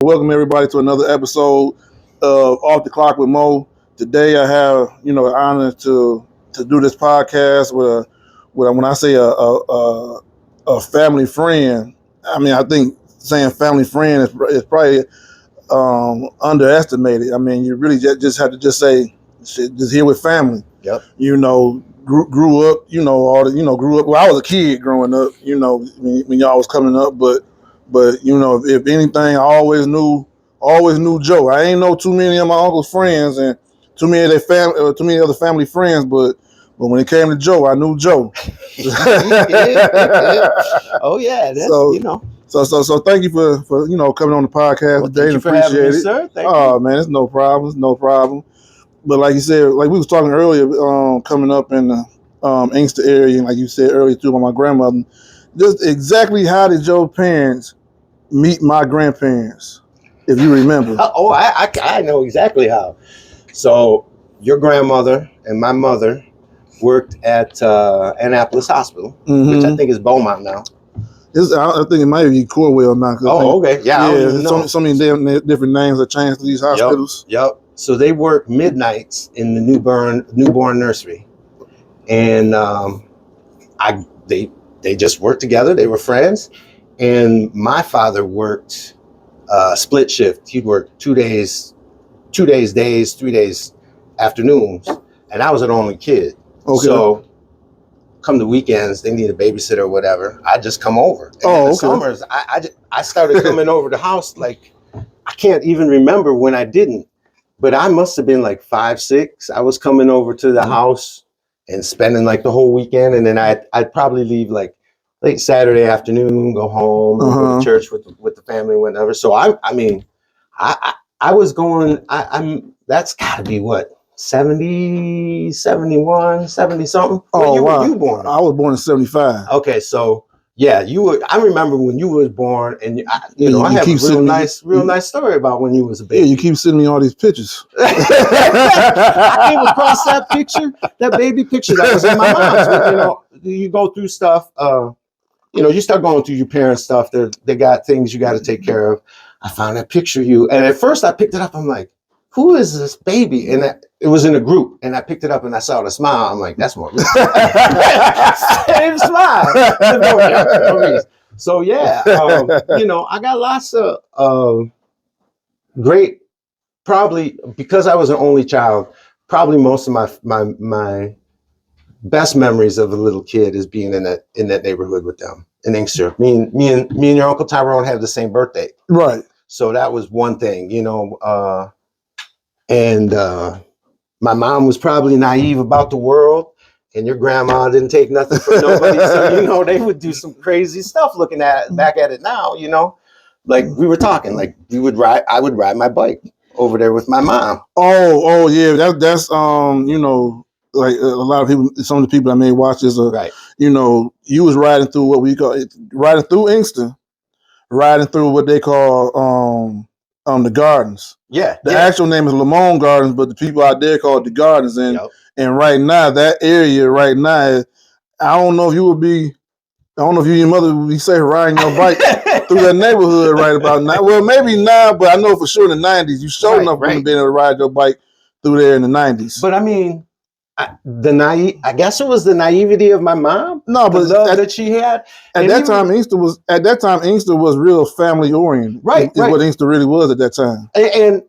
Welcome everybody to another episode of Off the Clock with Mo. Today I have, the honor to do this podcast with when I say a family friend. I mean, I think saying family friend is probably underestimated. I mean, you really just have to just say just here with family. Yep. Grew up. Grew up. Well, I was a kid growing up. When y'all was coming up, but if anything, I always knew Joe. I ain't know too many of my uncle's friends and too many of their family, too many other family friends, but when it came to Joe, I knew Joe. Oh yeah, So thank you for coming on the podcast today. Thank you for having me, sir. Thank you. Man, it's no problem. But like you said, like we was talking earlier, coming up in the Inkster area, and like you said earlier too about my grandmother, just exactly how did your parents meet my grandparents, if you remember? I know exactly how. So your grandmother and my mother worked at Annapolis Hospital, which I think is Beaumont now. I think it might be Corwell now. Okay. Yeah. So many different names are changed to these hospitals. Yep. So they work midnights in the newborn nursery, and they just worked together. They were friends, and my father worked split shift. He'd work 2 days days, 3 days afternoons, and I was an only kid. Okay. So come the weekends, they need a babysitter or whatever, I'd just come over. And in the summers, I started coming over the house, like, I can't even remember when I didn't, but I must have been like 5, 6. I was coming over to the house and spending like the whole weekend, and then I'd probably leave like late Saturday afternoon, go home, and go to church with the family, whatever. So I was going, that's gotta be what, 70, 71, 70 something? Oh, when wow. You born? I was born in 75. Okay, so yeah, I remember when you was born, and I have a real nice story about when you was a baby. Yeah, you keep sending me all these pictures. I came across that baby picture that was in my mom's. You go through stuff, you start going through your parents' stuff. They got things you got to take care of. I found that picture of you, and at first I picked it up. I'm like, who is this baby? And it was in a group, and I picked it up and I saw the smile. I'm like, that's Maurice. Same smile. Maurice. So yeah, I got lots of great, probably because I was an only child, probably most of my best memories of a little kid is being in that neighborhood with them in Inkster. Me and your Uncle Tyrone had the same birthday. Right. So that was one thing, and my mom was probably naive about the world, and your grandma didn't take nothing from nobody. So, they would do some crazy stuff looking back at it now, like we were talking, like I would ride my bike over there with my mom. Oh yeah. That's like a lot of people, some of the people I may watch this, right. You was riding through what we call riding through Inkster, riding through what they call the Gardens. Yeah. The actual name is Lamone Gardens, but the people out there call it the Gardens. And and right now, that area right now, I don't know if you and your mother would be safe riding your bike through that neighborhood right about now. Well, maybe now, but I know for sure in the 90s, you sure enough wouldn't have been able to ride your bike through there in the 90s. But I mean, I guess it was the naivety of my mom. No, but the love that she had. At that time, Inkster was real family oriented. Right. Is what Inkster really was at that time. And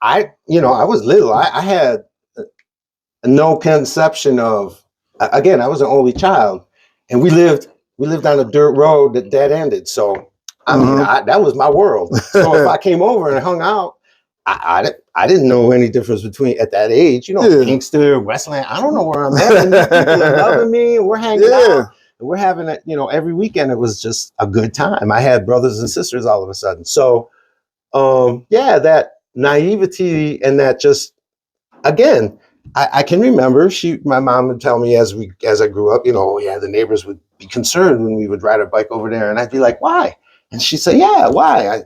I was little. I had no conception of. Again, I was an only child, and we lived on a dirt road that dead ended. So I mean, that was my world. So if I came over and hung out, I didn't know any difference between at that age, Inkster, Westland. I don't know where I'm at. And people are loving me, and we're hanging out, and we're having it. Every weekend it was just a good time. I had brothers and sisters all of a sudden. So, that naivety and that just again, I can remember my mom would tell me as I grew up, the neighbors would be concerned when we would ride our bike over there, and I'd be like, why? And she'd say, yeah, why?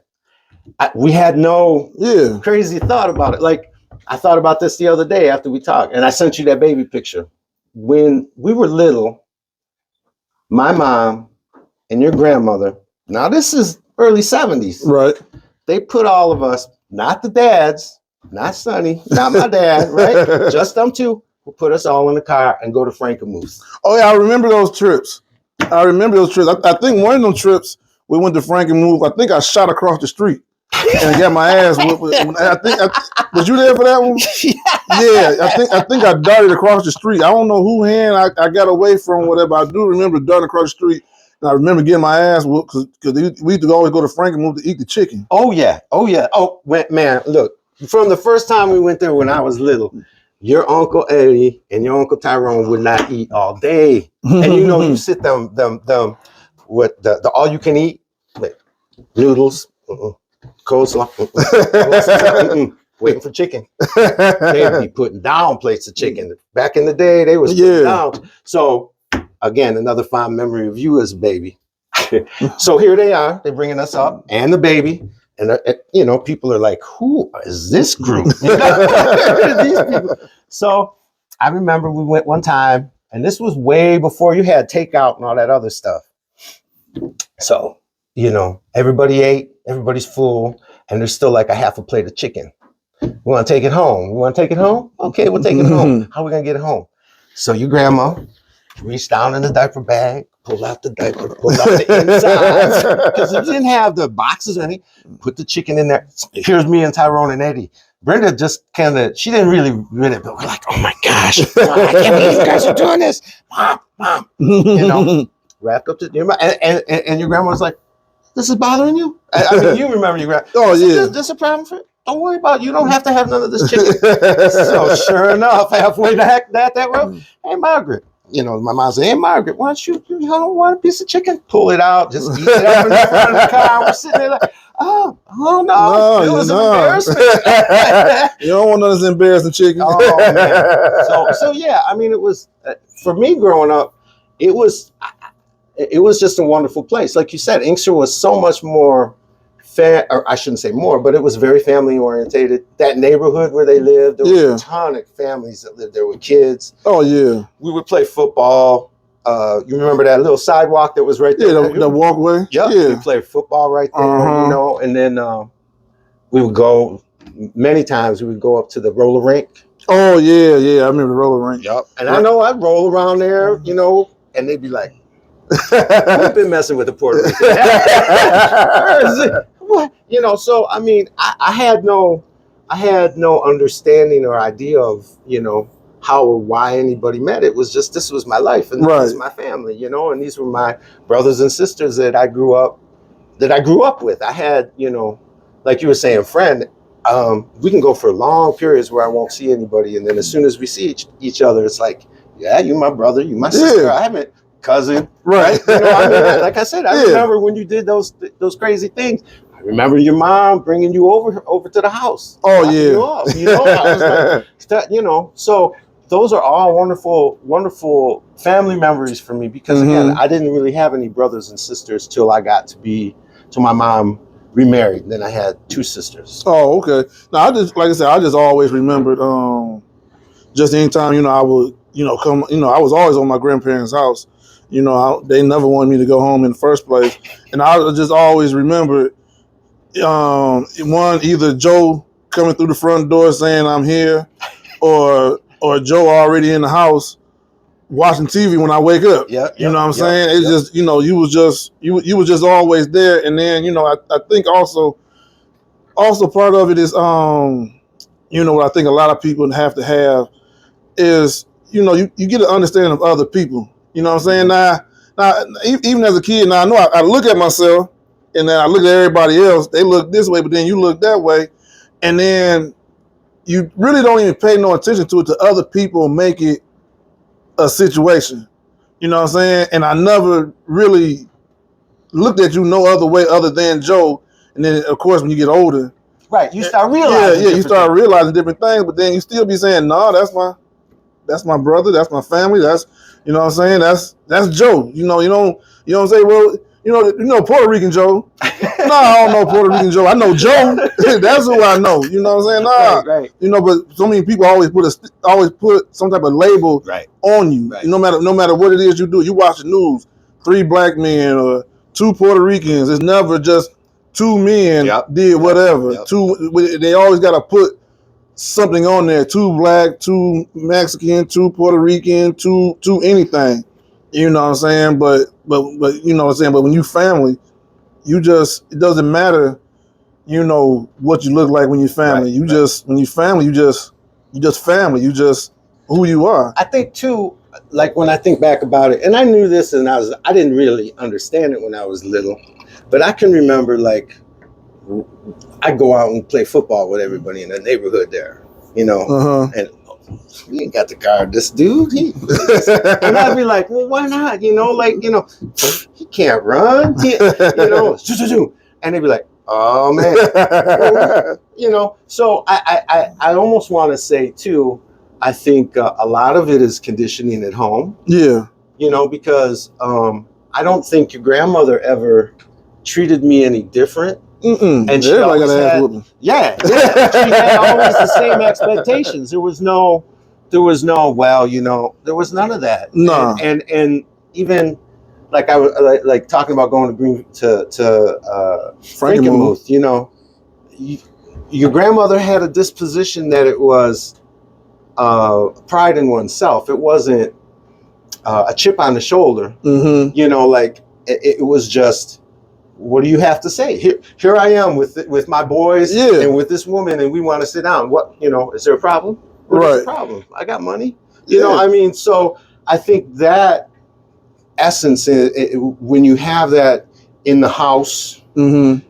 We had no crazy thought about it. Like, I thought about this the other day after we talked, and I sent you that baby picture. When we were little, my mom and your grandmother, now this is early 70s. Right. they put all of us, not the dads, not Sonny, not my dad, right? Just them two, will put us all in the car and go to Frankenmuth. Oh yeah, I remember those trips. I think one of them trips we went to Frankenmuth. I think I shot across the street and got my ass whooped. Was you there for that one? Yeah, I think I darted across the street. I don't know who hand I got away from, whatever. I do remember darting across the street. And I remember getting my ass whooped because we used to always go to Frankenmuth to eat the chicken. Oh yeah. Oh man, look, from the first time we went there when I was little, your Uncle Eddie and your Uncle Tyrone would not eat all day. And you sit them with the all you can eat, like noodles, coleslaw, waiting for chicken. They'd be putting down plates of chicken. Back in the day, they was putting down. So again, another fond memory of you as a baby. So here they are. They're bringing us up and the baby. And, people are like, who is this group? These people. So I remember we went one time, and this was way before you had takeout and all that other stuff. So, everybody ate, everybody's full, and there's still like a half a plate of chicken. We want to take it home. You want to take it home? Okay, we'll take it home. How are we going to get it home? So your grandma reached down in the diaper bag, pulled out the diaper, pulled out the inside, because it didn't have the boxes or anything. Put the chicken in there. Here's me and Tyrone and Eddie. Brenda just she didn't really read it, but we're like, oh my gosh, I can't believe you guys are doing this. Mom. Wrapped up and your grandma was like, this is bothering you? I mean, you remember your grandma. Oh, yeah. This a problem for you? Don't worry about it. You don't have to have none of this chicken. So sure enough, halfway that road, hey, Margaret. My mom said, hey, Margaret, why don't you want a piece of chicken? Pull it out, just eat it up in the front of the car. We're sitting there like, oh no, it was an embarrassment. You don't want none of this embarrassing chicken. Oh, man. So yeah, I mean, it was, for me growing up, it was just a wonderful place. Like you said, Inkster was so much more or I shouldn't say more, but it was very family orientated. That neighborhood where they lived, there was a ton of families that lived there with kids. Oh yeah. We would play football. You remember that little sidewalk that was right there? Yeah, the walkway. Yep. Yeah. We played football right there, and then we would go, many times we would go up to the roller rink. Oh yeah, I remember the roller rink. Yep. And I know I'd roll around there, and they'd be like, we've been messing with the Puerto Rican. Where is it? What? So I mean, I had no understanding or idea of, how or why anybody met. It was just, this was my life, and this was my family, and these were my brothers and sisters that I grew up with. I had, like you were saying, friend. We can go for long periods where I won't see anybody, and then as soon as we see each other, it's like, yeah, you my brother, you my sister. I haven't cousin, right? Like I said, I remember when you did those crazy things. I remember your mom bringing you over to the house. Oh yeah, I was like, so those are all wonderful family memories for me, because again, I didn't really have any brothers and sisters till I got to my mom remarried. And then I had two sisters. Oh, okay. Now I just always remembered, just anytime, I would, come, I was always on my grandparents' house. They never wanted me to go home in the first place. And I just always remembered, either Joe coming through the front door saying I'm here, or Joe already in the house watching TV when I wake up. You know what I'm saying? It's just, you was just always there. And then, I think also part of it is, what I think a lot of people have to have is, you get an understanding of other people. You know what I'm saying? Now, even as a kid, now I know I look at myself, and then I look at everybody else. They look this way, but then you look that way, and then you really don't even pay no attention to it. To other people make it a situation. You know what I'm saying? And I never really looked at you no other way other than Joe. And then, of course, when you get older, right, you start realizing, you start realizing different things. But then you still be saying, "No, that's my brother. That's my family. That's." You know what I'm saying? That's Joe. You don't say, well, Puerto Rican Joe. No, I don't know Puerto Rican Joe. I know Joe. That's who I know. You know what I'm saying? Nah. Right. But so many people always put some type of label on you. Right. No matter what it is you do. You watch the news, 3 black men or 2 Puerto Ricans. It's never just two men did whatever. They always got to put something on there. Two black, two Mexican, two Puerto Rican, two anything. You know what I'm saying? But you know what I'm saying? But when you family, it doesn't matter, you know, what you look like when you're family. When you family, you just family. You just who you are. I think too, like when I think back about it, and I knew this and I didn't really understand it when I was little, but I can remember like I'd go out and play football with everybody in the neighborhood there, you know, and we ain't got the car, this dude, and I'd be like, well, why not? You know, like, you know, he can't run, you know, and they'd be like, oh man, you know. So I almost want to say too, I think a lot of it is conditioning at home. Yeah. You know, because I don't think your grandmother ever treated me any different. And she always had, she had always the same expectations. There was no, well, you know, there was none of that. No. And even like I was like talking about going to Frankenmuth, you know, your grandmother had a disposition that it was pride in oneself. It wasn't a chip on the shoulder. You know, like it was just, what do you have to say? Here I am with my boys and with this woman, and we want to sit down. What, you know, is there a problem? What's the problem? I got money. You know, I mean, so I think that essence, when you have that in the house, when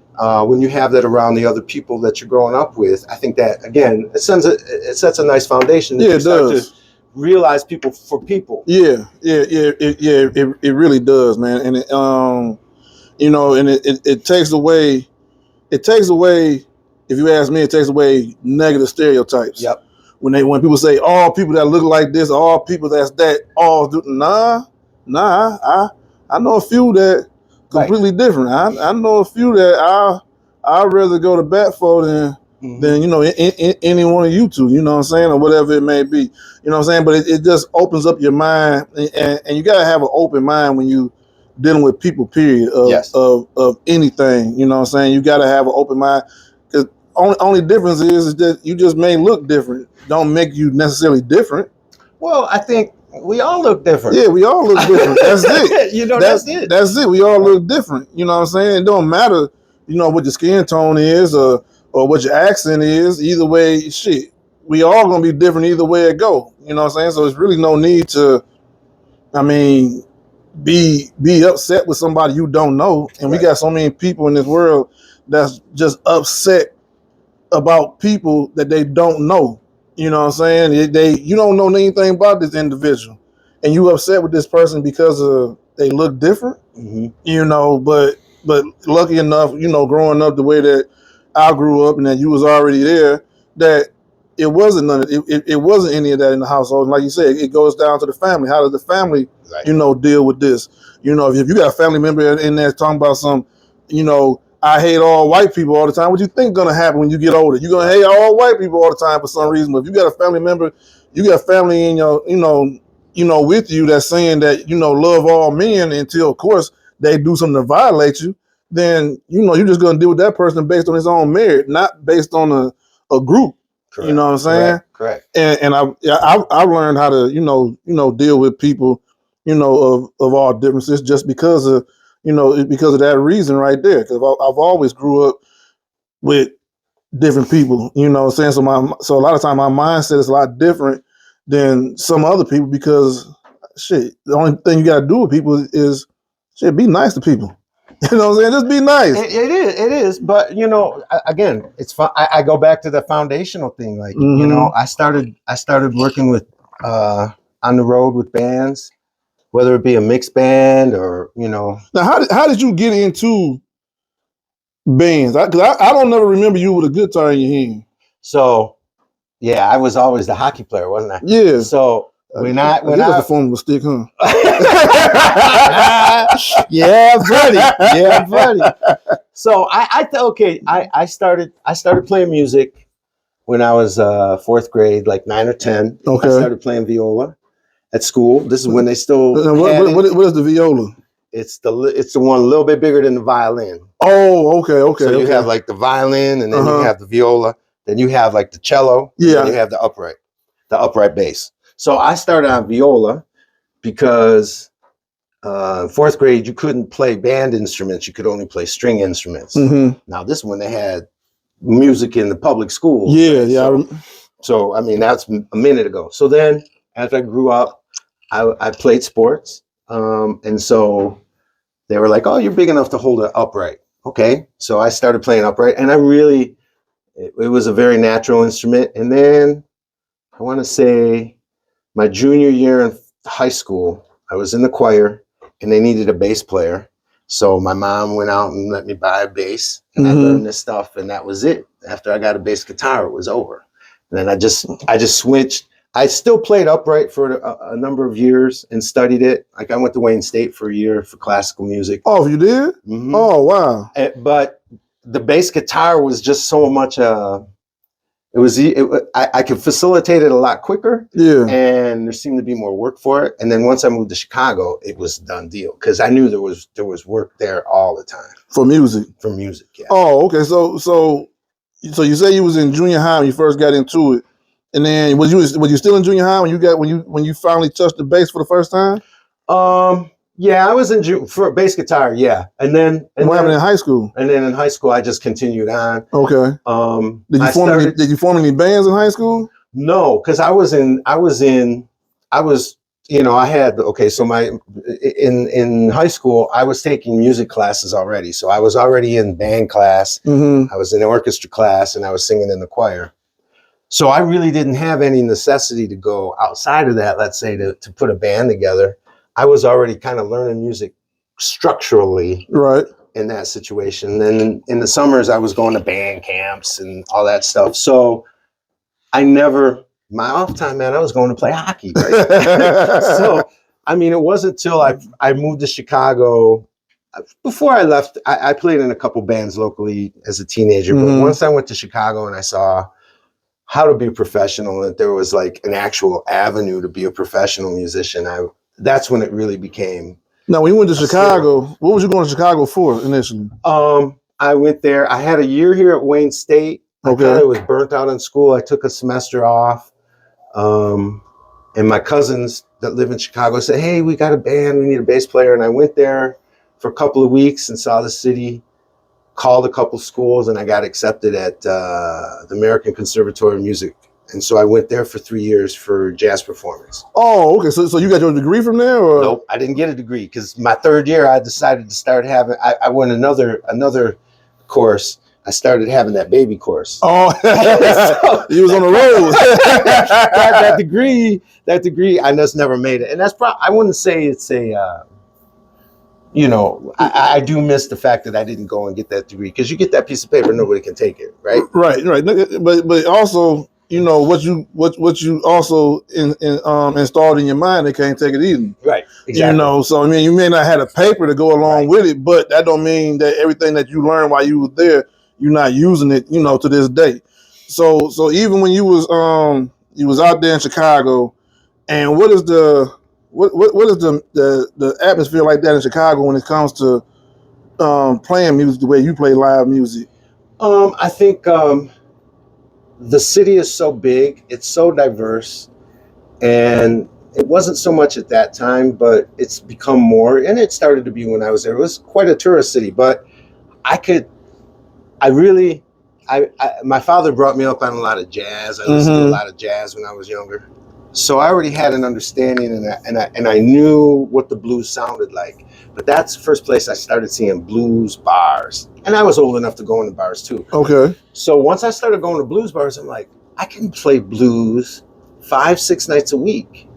you have that around the other people that you're growing up with, I think that, again, it sets a nice foundation. Yeah, it does. To realize people for people. Yeah, it really does, man. And it, you know, and it takes away, if you ask me, it takes away negative stereotypes. Yep. When people say all people that look like this, all people that's that, I know a few that completely different. I know a few that I'd rather go to bat for than you know, any one of you two, you know what I'm saying, or whatever it may be, you know what I'm saying. But it just opens up your mind, and you gotta have an open mind when you dealing with people, period, of anything, you know what I'm saying. You got to have an open mind, because only difference is that you just may look different. Don't make you necessarily different. Well, I think we all look different. Yeah, we all look different. That's it. You know, that's it. That's it. We all look different. You know what I'm saying? It don't matter, you know, what your skin tone is or what your accent is. Either way, shit, we all gonna be different either way it go. You know what I'm saying? So there's really no need to, I mean, be upset with somebody you don't know. And we got so many people in this world that's just upset about people that they don't know. You know what I'm saying? You don't know anything about this individual, and you upset with this person because they look different. You know, but lucky enough, you know, growing up the way that I grew up and that you was already there, that it wasn't it wasn't any of that in the household. And like you said, it goes down to the family. How does the family, you know, deal with this? You know, if you got a family member in there talking about some, you know, I hate all white people all the time, what you think gonna happen when you get older? You're gonna hate all white people all the time for some reason. But if you got a family member, you got family in your, you know, with you that's saying that, you know, love all men until, of course, they do something to violate you, then, you know, you're just gonna deal with that person based on his own merit, not based on a group. Correct. You know what I'm saying? Correct. And I've learned how to, you know, deal with people, you know, of all differences, just because of, you know, because of that reason right there. Because I've always grew up with different people, you know what I'm saying? So a lot of time my mindset is a lot different than some other people, because shit, the only thing you gotta do with people is shit, be nice to people. You know what I'm saying? Just be nice. It is. But, you know, again, it's fun. I go back to the foundational thing. Like, you know, I started working with on the road with bands, whether it be a mixed band or, you know. Now, how did you get into bands? Because I don't never remember you with a guitar in your hand. So, yeah, I was always the hockey player, wasn't I? Yeah. So when I the form of a stick, huh? Yeah, buddy. So I started playing music when I was 4th grade, like 9 or 10. Okay. I started playing viola at school. This is when they still. What is the viola? It's the one a little bit bigger than the violin. Oh, okay. So you have like the violin, and then you have the viola, then you have like the cello, and then you have the upright bass. So I started on viola because in fourth grade you couldn't play band instruments; you could only play string instruments. Mm-hmm. Now this one they had music in the public schools. Yeah, right? yeah. So I mean that's a minute ago. So then as I grew up, I played sports, and so they were like, "Oh, you're big enough to hold it upright." Okay, so I started playing upright, and it was a very natural instrument. And then I want to say my junior year in high school, I was in the choir, and they needed a bass player. So my mom went out and let me buy a bass, and I learned this stuff, and that was it. After I got a bass guitar, it was over. And then I just switched. I still played upright for a number of years and studied it. Like I went to Wayne State for a year for classical music. Oh, you did? Mm-hmm. Oh, wow. But the bass guitar was just so much. I could facilitate it a lot quicker. Yeah. And there seemed to be more work for it. And then once I moved to Chicago, it was a done deal because I knew there was work there all the time for music. For music, yeah. Oh, okay. So you say you was in junior high when you first got into it. And then was you still in junior high when you finally touched the bass for the first time? Yeah, I was in for bass guitar, yeah. And what happened in high school? And then in high school I just continued on. Okay. Did you form any bands in high school? No, because I in high school I was taking music classes already. So I was already in band class, I was in orchestra class, and I was singing in the choir. So I really didn't have any necessity to go outside of that, let's say, to put a band together. I was already kind of learning music structurally in that situation. And in the summers, I was going to band camps and all that stuff. So my off time, man, I was going to play hockey. Right? So, I mean, it wasn't until I moved to Chicago. Before I left, I played in a couple bands locally as a teenager. But once I went to Chicago and I saw how to be a professional, that there was like an actual avenue to be a professional musician, that's when it really became. Now, when you went to Chicago, what was you going to Chicago for initially? I went there. I had a year here at Wayne State. Okay. I was burnt out in school. I took a semester off. And my cousins that live in Chicago said, "Hey, we got a band. We need a bass player." And I went there for a couple of weeks and saw the city, called a couple schools, and I got accepted at the American Conservatory of Music. And so I went there for 3 years for jazz performance. Oh, okay. So you got your degree from there? Or? Nope, I didn't get a degree because my third year I decided to start having. I went another course. I started having that baby course. Oh, so, you was on the road. that degree, I just never made it. And that's I wouldn't say it's a. I do miss the fact that I didn't go and get that degree because you get that piece of paper, nobody can take it, right? Right. But also, what you also installed in your mind, they can't take it either. Right. Exactly. So I mean, you may not have a paper to go along with it, but that don't mean that everything that you learned while you were there, you're not using it, to this day. So even when you was out there in Chicago, and what is the atmosphere like that in Chicago when it comes to playing music the way you play live music? I think the city is so big, it's so diverse, and it wasn't so much at that time, but it's become more, and it started to be when I was there. It was quite a tourist city, but my father brought me up on a lot of jazz. I listened to a lot of jazz when I was younger. So I already had an understanding, and I knew what the blues sounded like. But that's the first place I started seeing blues bars. And I was old enough to go into bars too. Okay. So once I started going to blues bars, I'm like, I can play blues 5-6 nights a week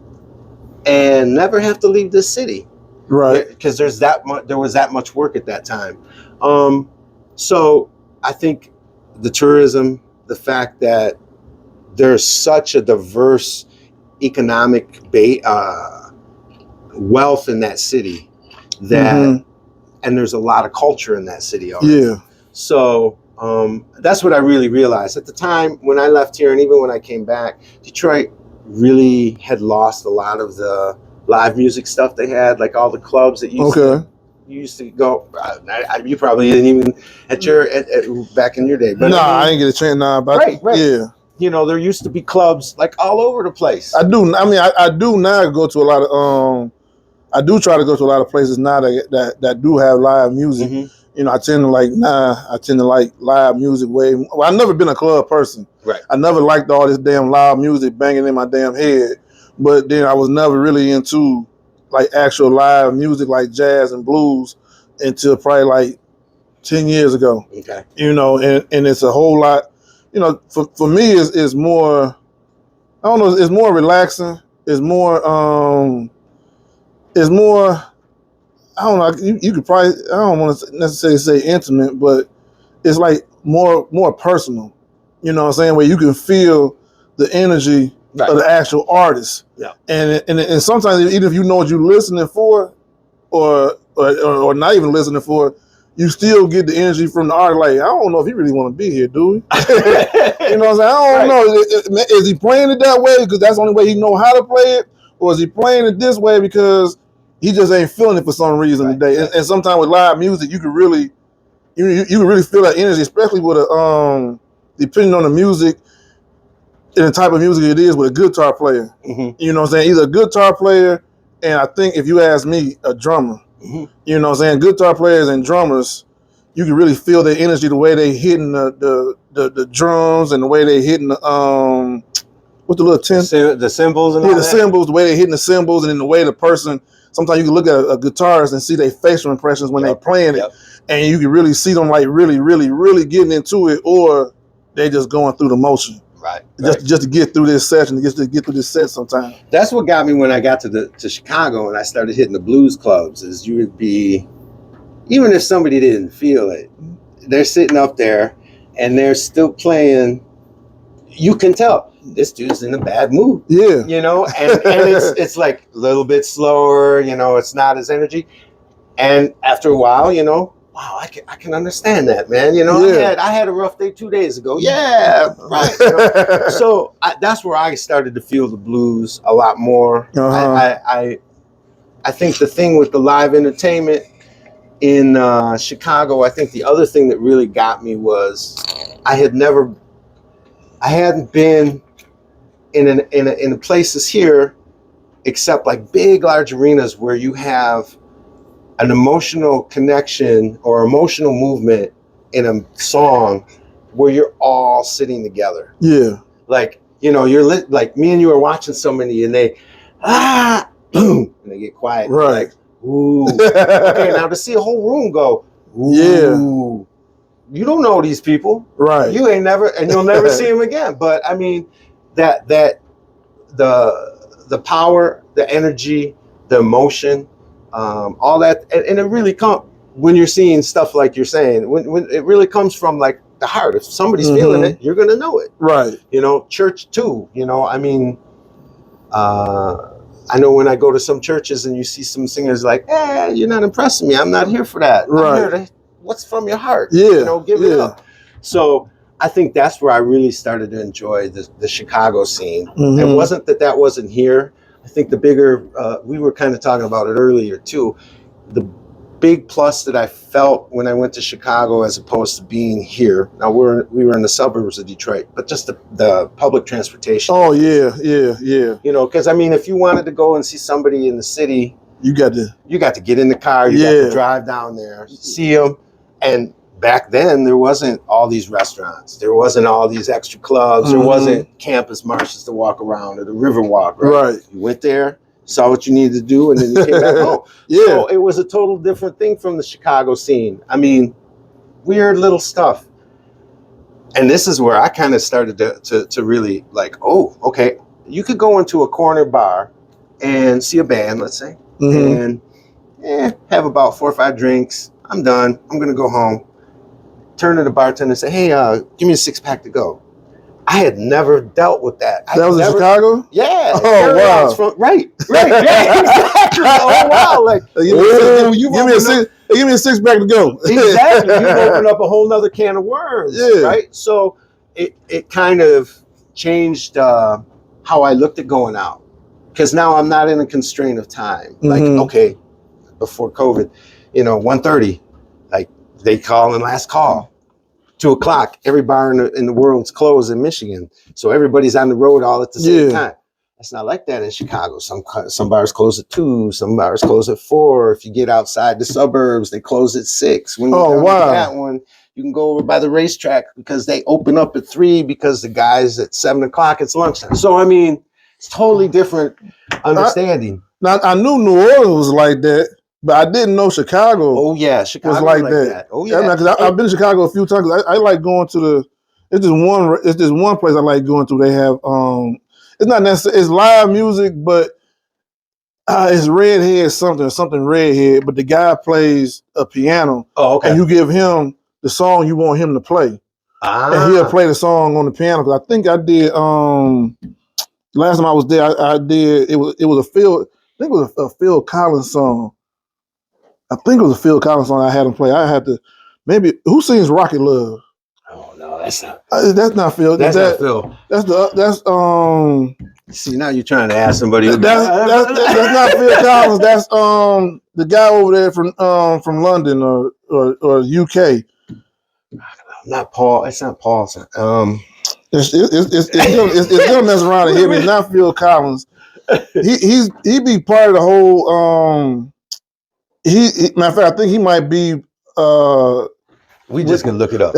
and never have to leave this city. Right. Because there was that much work at that time. So I think the tourism, the fact that there's such a diverse economic wealth in that city and there's a lot of culture in that city already. Yeah. So that's what I really realized at the time when I left here, and even when I came back. Detroit really had lost a lot of the live music stuff they had, like all the clubs that used to You used to go. You probably didn't even back in your day. But I didn't get a chance. Right. Yeah. There used to be clubs like all over the place. I do. I mean, I do now go to a lot of. I do try to go to a lot of places now that do have live music. Mm-hmm. I tend to like live music way. Well, I've never been a club person. Right. I never liked all this damn loud music banging in my damn head. But then I was never really into like actual live music like jazz and blues until probably like 10 years ago. Okay. And it's a whole lot. For me, it's more. I don't know. It's more relaxing. It's more. It's more. I don't know. You could probably. I don't want to necessarily say intimate, but it's like more personal. You know what I'm saying? Where you can feel the energy of the actual artist. Yeah. And sometimes even if you know what you're listening for, or not even listening for, you still get the energy from the artist. Like, I don't know if he really want to be here, do we? You know what I'm saying? I don't know. Is he playing it that way because that's the only way he know how to play it? Or is he playing it this way because he just ain't feeling it for some reason today? And sometimes with live music, you can really you can really feel that energy, especially with depending on the music and the type of music it is with a guitar player. Mm-hmm. You know what I'm saying? Either a guitar player, and I think if you ask me, a drummer. Mm-hmm. You know what I'm saying? Guitar players and drummers, you can really feel their energy, the way they hitting the drums and the way they hitting the with the little the cymbals and all the cymbals, the way they hitting the cymbals, and then the way the person. Sometimes you can look at a guitarist and see their facial impressions when they're playing it, and you can really see them like really, really, really getting into it, or they just going through the motion. Right. Just to get through this session, just to get through this set sometimes. That's what got me when I got to Chicago and I started hitting the blues clubs, is you would be, even if somebody didn't feel it, they're sitting up there and they're still playing. You can tell this dude's in a bad mood. Yeah. And it's like a little bit slower, it's not as energy. And after a while, wow, I can understand that, man. I had a rough day 2 days ago. Yeah, right. So that's where I started to feel the blues a lot more. I think the thing with the live entertainment in Chicago, I think the other thing that really got me was I hadn't been in places here except like big, large arenas where you have an emotional connection or emotional movement in a song where you're all sitting together. Yeah. Like, you're like me and you are watching somebody and they, boom, and they get quiet. Right. Like, ooh. Okay, now to see a whole room go, ooh. Yeah. You don't know these people. Right. You ain't never, and you'll never see them again. But I mean, that the power, the energy, the emotion, all that, and it really comes when you're seeing stuff like you're saying. When it really comes from like the heart. If somebody's feeling it, you're gonna know it. Right. Church too. I mean, I know when I go to some churches and you see some singers like, you're not impressing me. I'm not here for that. Right. I'm here to, what's from your heart? Yeah. Give it up. So I think that's where I really started to enjoy the Chicago scene. Mm-hmm. It wasn't that wasn't here. I think the bigger, we were kind of talking about it earlier too, the big plus that I felt when I went to Chicago as opposed to being here. Now we were in the suburbs of Detroit, but just the public transportation. Oh yeah. Because I mean, if you wanted to go and see somebody in the city, you got to get in the car, you got to drive down there, see them. And back then there wasn't all these restaurants, there wasn't all these extra clubs, there wasn't campus marches to walk around or the river walk. Right. You went there, saw what you needed to do, and then you came back home. Yeah. So it was a total different thing from the Chicago scene. I mean, weird little stuff. And this is where I kind of started to really like, oh, okay, you could go into a corner bar and see a band, let's say, and have about 4 or 5 drinks. I'm done. I'm going to go home. Turn to the bartender and say, hey, give me a 6-pack to go. I had never dealt with that. That was in Chicago? Yeah. Oh, wow. Right. Yeah, exactly. Oh, wow. Like, give me a 6-pack to go. Exactly. You open up a whole nother can of worms. Yeah. Right? So it kind of changed how I looked at going out. Because now I'm not in a constraint of time. Like, okay, before COVID, 1:30, like they call in last call. 2:00, every bar in the world's closed in Michigan, so everybody's on the road all at the same time. It's not like that in Chicago. Some bars close at 2, some bars close at 4. If you get outside the suburbs, they close at 6. When you come to that one, you can go over by the racetrack because they open up at 3 because the guys at 7:00 it's lunchtime. So I mean, it's totally different understanding. I knew New Orleans was like that, but I didn't know Chicago. Oh yeah, Chicago was like that. Oh yeah, I've been to Chicago a few times. I like going to the. It's just one place I like going to. They have it's not necessarily, it's live music, but it's redhead something redhead. But the guy plays a piano. Oh, okay. And you give him the song you want him to play, and he'll play the song on the piano. Because I think I did. Last time I was there, I did. It was a Phil. I think it was a Phil Collins song. I think it was a Phil Collins song I had him play. I had to maybe who sings Rocket Love? Oh no, that's not. That's not Phil. That's not Phil. That's See, now you're trying to ask somebody. That's not Phil Collins. That's the guy over there from London or UK. Not Paul. It's not Paul. It's gonna mess around and hit me. It's not Phil Collins. He be part of the whole. Matter of fact, I think he might be. We just can look it up.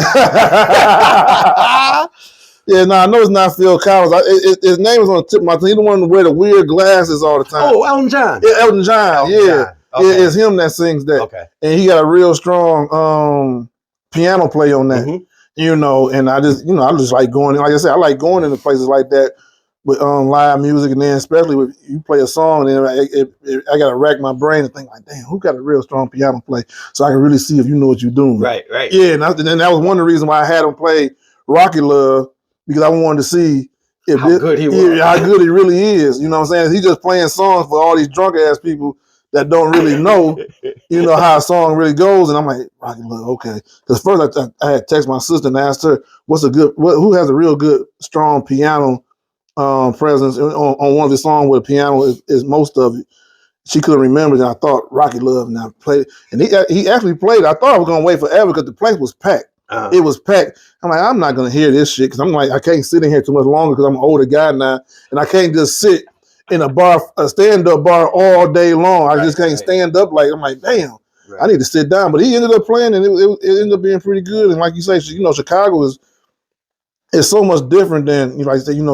Yeah, no, I know it's not Phil Collins. His name is on the tip of my tongue. He's the one to wear the weird glasses all the time. Oh, Elton John. Yeah, Elton John. Yeah, okay. It's him that sings that. Okay, and he got a real strong piano play on that. Mm-hmm. And I just like going. Like I said, I like going into places like that with live music, and then especially when you play a song, and I got to rack my brain and think like, damn, who got a real strong piano play, so I can really see if you know what you're doing. Right. Yeah, and then that was one of the reasons why I had him play Rocket Love, because I wanted to see how good he was. How good he really is. You know what I'm saying? He's just playing songs for all these drunk ass people that don't really know, how a song really goes. And I'm like, Rocket Love, okay. Because first I had text my sister and asked her, who has a real good, strong piano presence on one of his songs where the piano is most of it. She couldn't remember, and I thought Rocket Love, and I played it. And he actually played it. I thought I was going to wait forever because the place was packed. It was packed. I'm like, I'm not going to hear this shit because I'm like, I can't sit in here too much longer because I'm an older guy now, and I can't just sit in a stand-up bar all day long. I just can't stand up. I'm like, damn, I need to sit down. But he ended up playing, and it ended up being pretty good. And like you say, Chicago is so much different than,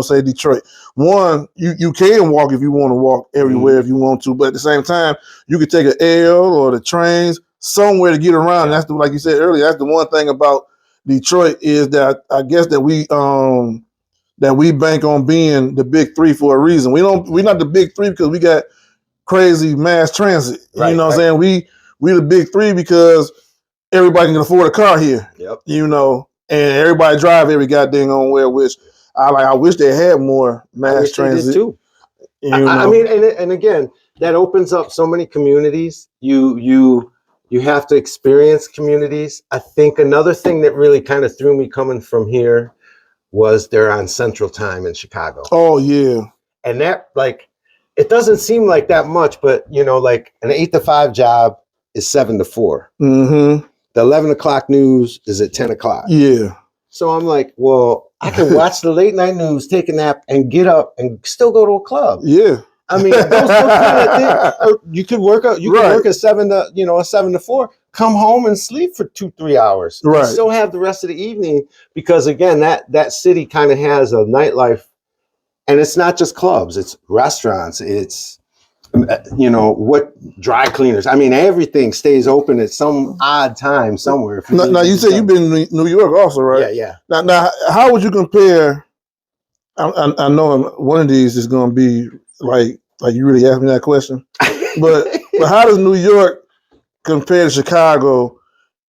say Detroit. One, you can walk if you want to walk everywhere if you want to, but at the same time, you could take an L or the trains somewhere to get around. And that's like you said earlier, that's the one thing about Detroit is that I guess that we bank on being the big three for a reason. We're not the big three because we got crazy mass transit. Right, you know what I'm saying? We the big three because everybody can afford a car here. Yep. And everybody drive every goddamn on where, which I wish they had more mass transit. They did too. I mean, and again, that opens up so many communities. You have to experience communities. I think another thing that really kind of threw me coming from here was they're on Central Time in Chicago. Oh yeah. And that, it doesn't seem like that much, but like an 8 to 5 job is 7 to 4. Mm-hmm. The 11 o'clock news is at 10 o'clock. Yeah. So I'm like, well, I can watch the late night news, take a nap, and get up and still go to a club. Yeah. I mean, those kind of things. You could work out. You can work a 7 to 4. Come home and sleep for 2-3 hours. Right. And still have the rest of the evening because again, that city kind of has a nightlife, and it's not just clubs. It's restaurants. It's what dry cleaners. I mean, everything stays open at some odd time somewhere. Now you said you've been in New York also, right? Yeah. Now, how would you compare? I know one of these is going to be like you really asked me that question, but how does New York compare to Chicago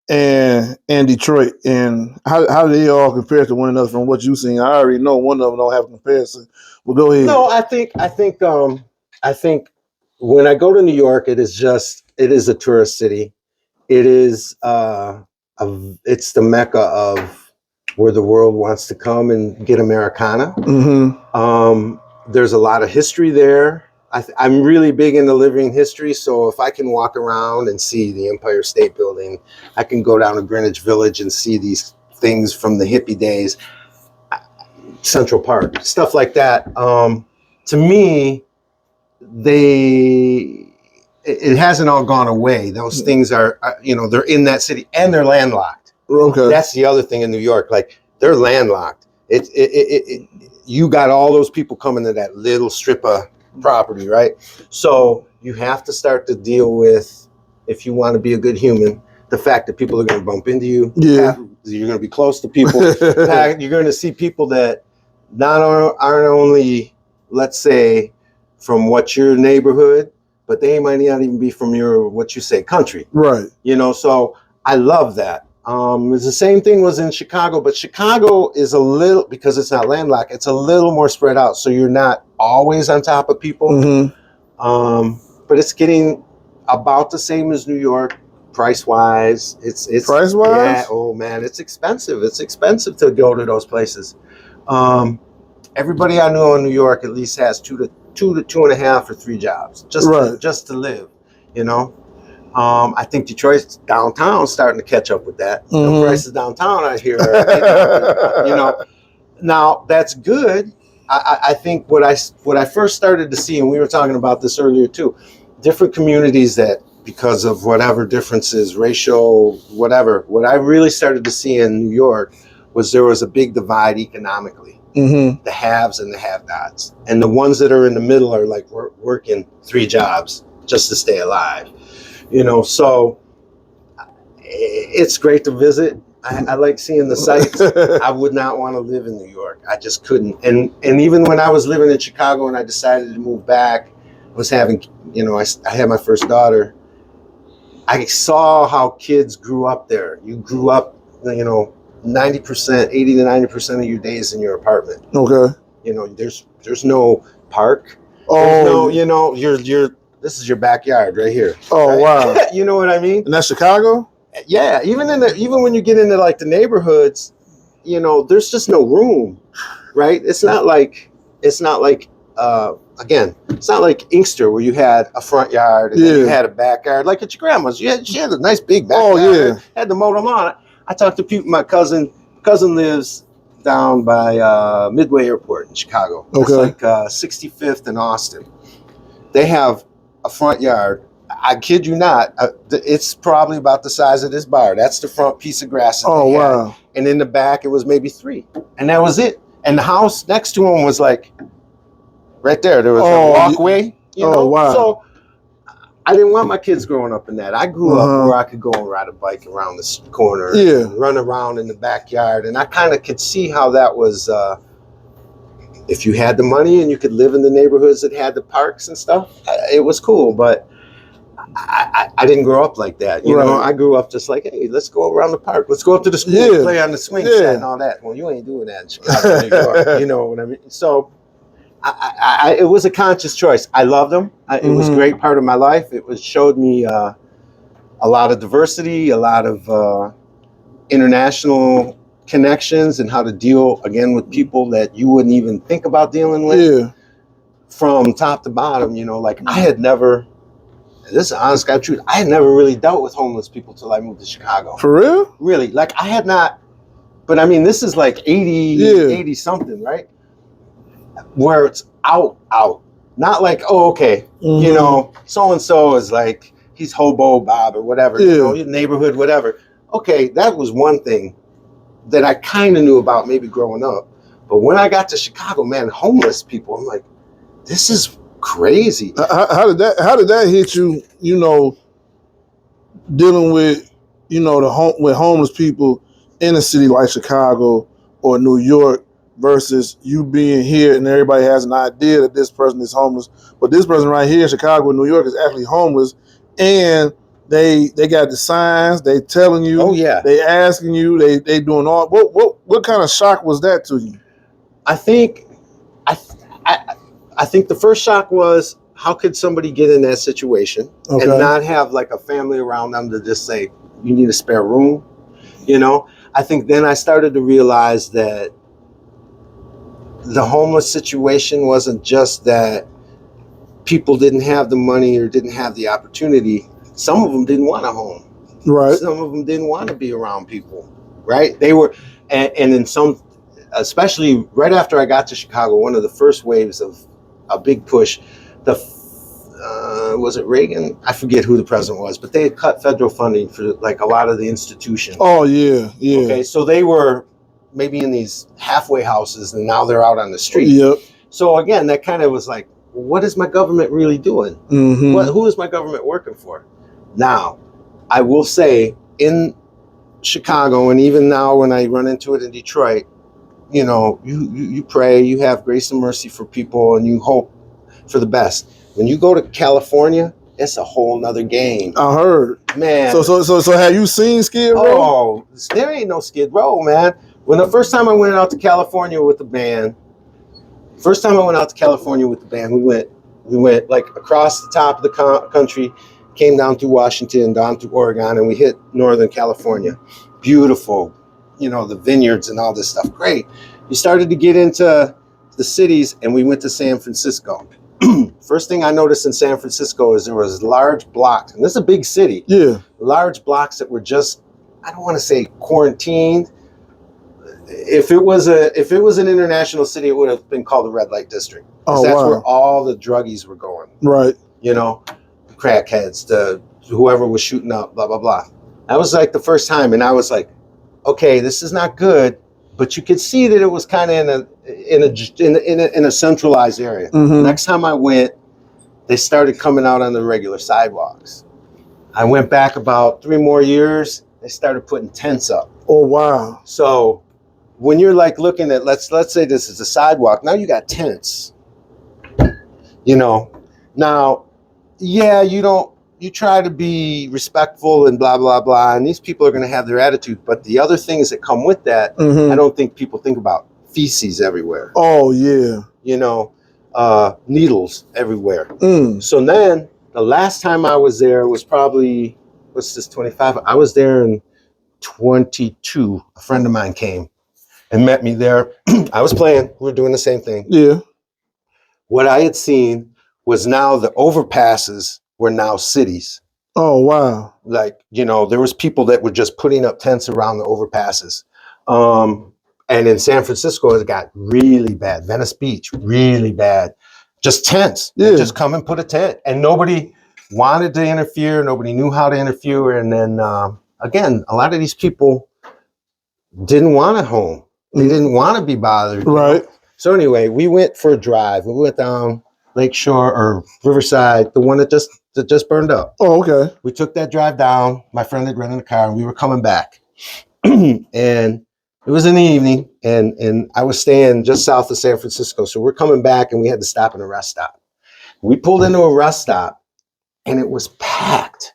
and Detroit, and how do they all compare to one another from what you've seen? I already know one of them don't have a comparison. Well, go ahead. No, I think when I go to New York, it is a tourist city. It is it's the mecca of where the world wants to come and get Americana. Mm-hmm. There's a lot of history there. I'm really big into living history. So if I can walk around and see the Empire State Building, I can go down to Greenwich Village and see these things from the hippie days, Central Park, stuff like that. To me, it hasn't all gone away. Those things are, they're in that city and they're landlocked. Okay. That's the other thing in New York. Like, they're landlocked. You got all those people coming to that little strip of property, right? So you have to start to deal with, if you want to be a good human, the fact that people are going to bump into you. Yeah. You're going to be close to people. You're going to see people that aren't only, let's say, from what's your neighborhood, but they might not even be from your, what you say, country. Right. So I love that. It's the same thing was in Chicago, but Chicago is a little, because it's not landlocked, it's a little more spread out. So you're not always on top of people. Mm-hmm. But it's getting about the same as New York, price-wise. It's price-wise? Yeah, oh man, it's expensive. It's expensive to go to those places. Everybody I know in New York at least has two to 2.5 or 3 jobs just to live, I think Detroit's downtown starting to catch up with that. Mm-hmm. The prices downtown I hear, now that's good. I think what I first started to see, and we were talking about this earlier too, different communities that, because of whatever differences, racial, whatever, what I really started to see in New York was there was a big divide economically. Mm-hmm. The haves and the have-nots, and the ones that are in the middle are like working 3 jobs just to stay alive. So it's great to visit. I like seeing the sights. I would not want to live in New York. I just couldn't. And even when I was living in Chicago and I decided to move back, I was having, I had my first daughter. I saw how kids grew up there. You grew up, 90%, 80 to 90% of your days in your apartment. Okay. There's no park. Oh, there's no, this is your backyard right here. Oh, right? wow. You know what I mean? And that's Chicago? Yeah. Even when you get into like the neighborhoods, there's just no room, right? It's not like again, it's not like Inkster where you had a front yard and then you had a backyard like at your grandma's. She had a nice big backyard. Oh, yeah. Had the motor lawn. I talked to people. My cousin lives down by Midway Airport in Chicago. Okay. It's like 65th and Austin. They have a front yard. I kid you not. It's probably about the size of this bar. That's the front piece of grass. Oh, wow. And in the back, it was maybe 3. And that was it. And the house next to him was like right there. There was a walkway. Wow. So I didn't want my kids growing up in that. I grew up where I could go and ride a bike around this corner, and run around in the backyard. And I kind of could see how that was, if you had the money and you could live in the neighborhoods that had the parks and stuff, it was cool. But I didn't grow up like that. I grew up just like, hey, let's go around the park. Let's go up to the school and play on the swing set and all that. Well, you ain't doing that in Chicago, New York. You know what I mean? So it was a conscious choice. I loved them. It was a great part of my life. Showed me a lot of diversity, a lot of international connections, and how to deal again with people that you wouldn't even think about dealing with from top to bottom. Like I had never. This is honest God truth. I had never really dealt with homeless people till I moved to Chicago. For real? Really? Like I had not. But I mean, this is like 80 something, right? Where it's out. Not like, oh, okay, so-and-so is like, he's hobo Bob or whatever, your neighborhood, whatever. Okay, that was one thing that I kind of knew about maybe growing up. But when I got to Chicago, man, homeless people, I'm like, this is crazy. How did that hit you, dealing with, with homeless people in a city like Chicago or New York, versus you being here and everybody has an idea that this person is homeless, but this person right here in Chicago and New York is actually homeless, and they got the signs, they telling you, they asking you, they doing all. What kind of shock was that to you? I think the first shock was, how could somebody get in that situation and not have like a family around them to just say, you need a spare room? I think then I started to realize that the homeless situation wasn't just that people didn't have the money or didn't have the opportunity. Some of them didn't want a home. Right. Some of them didn't want to be around people. Right. They were, and in some, especially right after I got to Chicago, one of the first waves of a big push, was it Reagan? I forget who the president was, but they had cut federal funding for like a lot of the institutions. Oh yeah, yeah. Okay, so they were maybe in these halfway houses, and now they're out on the street. Yep. So again, that kind of was like, what is my government really doing? Mm-hmm. Who is my government working for? Now, I will say in Chicago, and even now when I run into it in Detroit, you know, you pray, you have grace and mercy for people, and you hope for the best. When you go to California, it's a whole nother game. I heard, man. So have you seen Skid Row? Oh, there ain't no Skid Row, man. When the first time I went out to California with the band, we went like across the top of the country, came down through Washington, down through Oregon, and we hit Northern California. Beautiful, you know, the vineyards and all this stuff. Great. We started to get into the cities, and we went to San Francisco. First thing I noticed in San Francisco is there was large blocks, and this is a big city. Yeah. Large blocks that were just, I don't want to say quarantined. If it was an international city, it would have been called the red light district. Oh, that's wow. where all the druggies were going. Right. You know, the crackheads, whoever was shooting up, blah, blah, blah. That was like the first time, and I was like, okay, this is not good. But you could see that it was kind of in a centralized area. Mm-hmm. Next time I went, they started coming out on the regular sidewalks. I went back about 3 more years. They started putting tents up. Oh wow! So when you're like looking at let's say this is a sidewalk, now you got tents. You know, now, yeah, you try to be respectful and blah, blah, blah. And these people are going to have their attitude. But the other things that come with that, Mm-hmm. I don't think people think about. Feces everywhere. Oh, yeah. You know, needles everywhere. Mm. So then the last time I was there was probably, what's this, 25? I was there in 22. A friend of mine came and met me there. I was playing. We were doing the same thing. Yeah. What I had seen was now the overpasses were now cities. Oh, wow. Like, you know, there was people that were just putting up tents around the overpasses. And in San Francisco, it got really bad. Venice Beach, really bad. Just tents. Yeah. Just come and put a tent. And nobody wanted to interfere. Nobody knew how to interfere. And then, again, a lot of these people didn't want a home. They didn't want to be bothered. Right. So anyway, we went for a drive. We went down Lakeshore or Riverside, the one that just burned up. Oh, okay. We took that drive down. My friend had rented a car, and we were coming back. And it was in the evening, and I was staying just south of San Francisco. So we're coming back, and we had to stop at a rest stop. We pulled into a rest stop, and it was packed.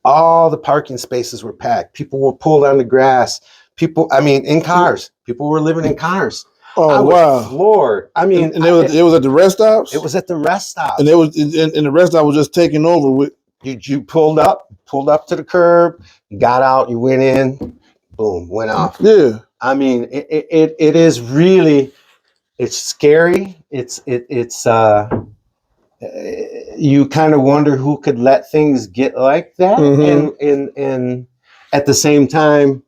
All the parking spaces were packed. People were pulled on the grass. In cars. People were living in cars. Oh, I was wow. floored. I mean, and it was at the rest stops? It was at the rest stop. And it was and the rest stop was just taking over with. You pulled up to the curb, you got out, you went in, boom, went off. Yeah. I mean, it is really, it's scary. It's you kind of wonder who could let things get like that. Mm-hmm. And at the same time,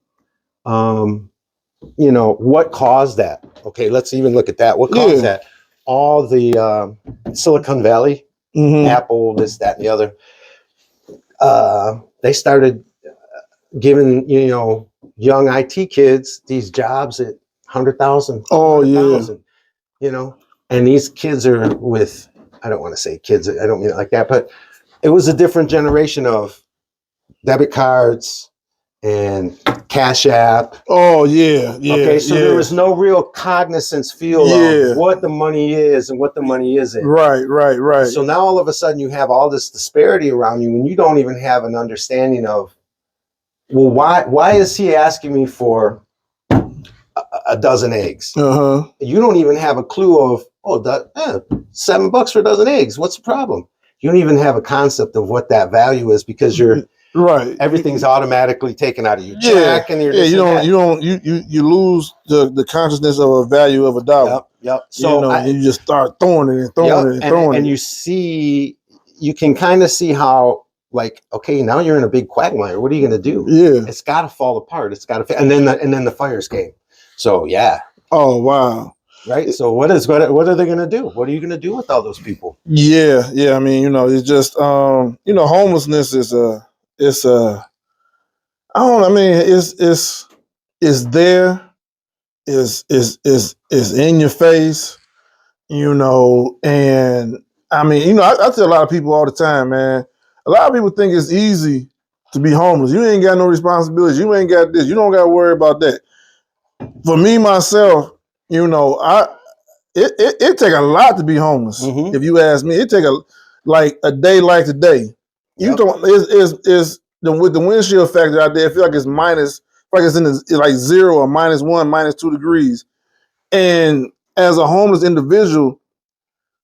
you know, what caused that? Okay, let's even look at that. What caused that? All the Silicon Valley, Mm-hmm. Apple, this, that, and the other. They started giving, you know, young IT kids these jobs at 100,000. Oh, yeah. You know, and these kids are with, I don't want to say kids, I don't mean it like that, but it was a different generation of debit cards and Cash App. Oh, yeah. Yeah. Okay, so yeah. there was no real cognizance feel of what the money is and what the money isn't. Right. So now all of a sudden you have all this disparity around you, and you don't even have an understanding of, well, why is he asking me for a dozen eggs? Uh-huh. You don't even have a clue of, $7 for a dozen eggs. What's the problem? You don't even have a concept of what that value is, because you're Right. Everything's automatically taken out of your check, and you're you lose the consciousness of a value of a dollar. Yep. So you just start throwing it and throwing it and throwing it, and you can kind of see how, like, okay, now you're in a big quagmire. What are you going to do? Yeah, it's got to fall apart. It's got to, and then the fires came. So yeah. Oh wow. Right. So what are they going to do? What are you going to do with all those people? Yeah. I mean, it's just homelessness is it's there, is in your face, and I mean, I tell a lot of people all the time, man. A lot of people think it's easy to be homeless. You ain't got no responsibilities. You ain't got this. You don't got to worry about that. For me, myself, it take a lot to be homeless. Mm-hmm. If you ask me, it take a day like today. You don't is with the windshield factor out there. I feel like it's minus, like it's like 0 or -1, -2 degrees. And as a homeless individual,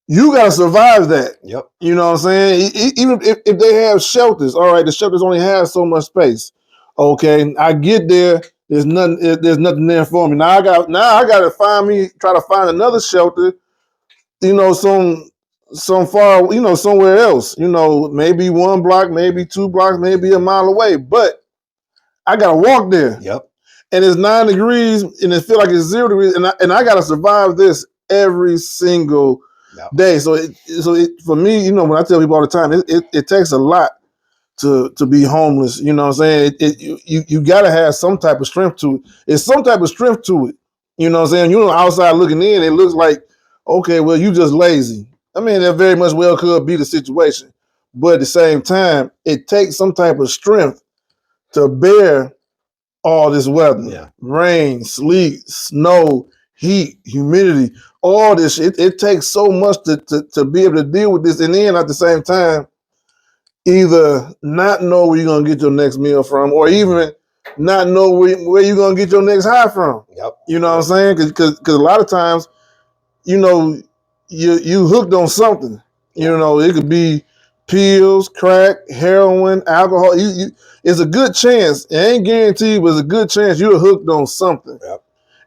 you got to survive that. Yep. You know what I'm saying? Even if they have shelters, all right, the shelters only have so much space. Okay, I get there. There's nothing there for me. Now I got to try to find another shelter. Some far, somewhere else. Maybe 1 block, maybe 2 blocks, maybe a mile away. But I got to walk there. Yep. And it's 9 degrees, and it feel like it's 0 degrees, and I got to survive this every single day. So for me, when I tell people all the time, it takes a lot to be homeless. You know what I'm saying? You got to have some type of strength to it. It's some type of strength to it. You know what I'm saying? Outside looking in, it looks like, okay, well, you just lazy. I mean, that very much well could be the situation. But at the same time, it takes some type of strength to bear all this weather. Yeah. Rain, sleet, snow, heat, humidity, all this shit. It takes so much to be able to deal with this. And then at the same time, either not know where you're going to get your next meal from, or even not know where you're going to get your next high from. Yep. You know what I'm saying? Because a lot of times, you hooked on something. It could be pills, crack, heroin, alcohol. It's a good chance. It ain't guaranteed, but it's a good chance you're hooked on something. Yep.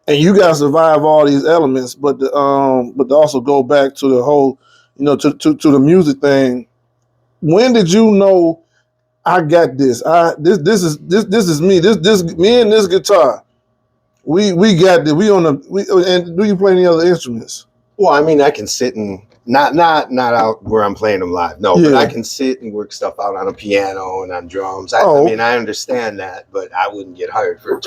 And you got to survive all these elements. But to also go back to the whole, to the music thing. When did you know I got this? This is me. This me and this guitar. We got this. And do you play any other instruments? Well, I mean, I can sit and not out where I'm playing them live. No, but I can sit and work stuff out on a piano and on drums. I mean, I understand that, but I wouldn't get hired for it.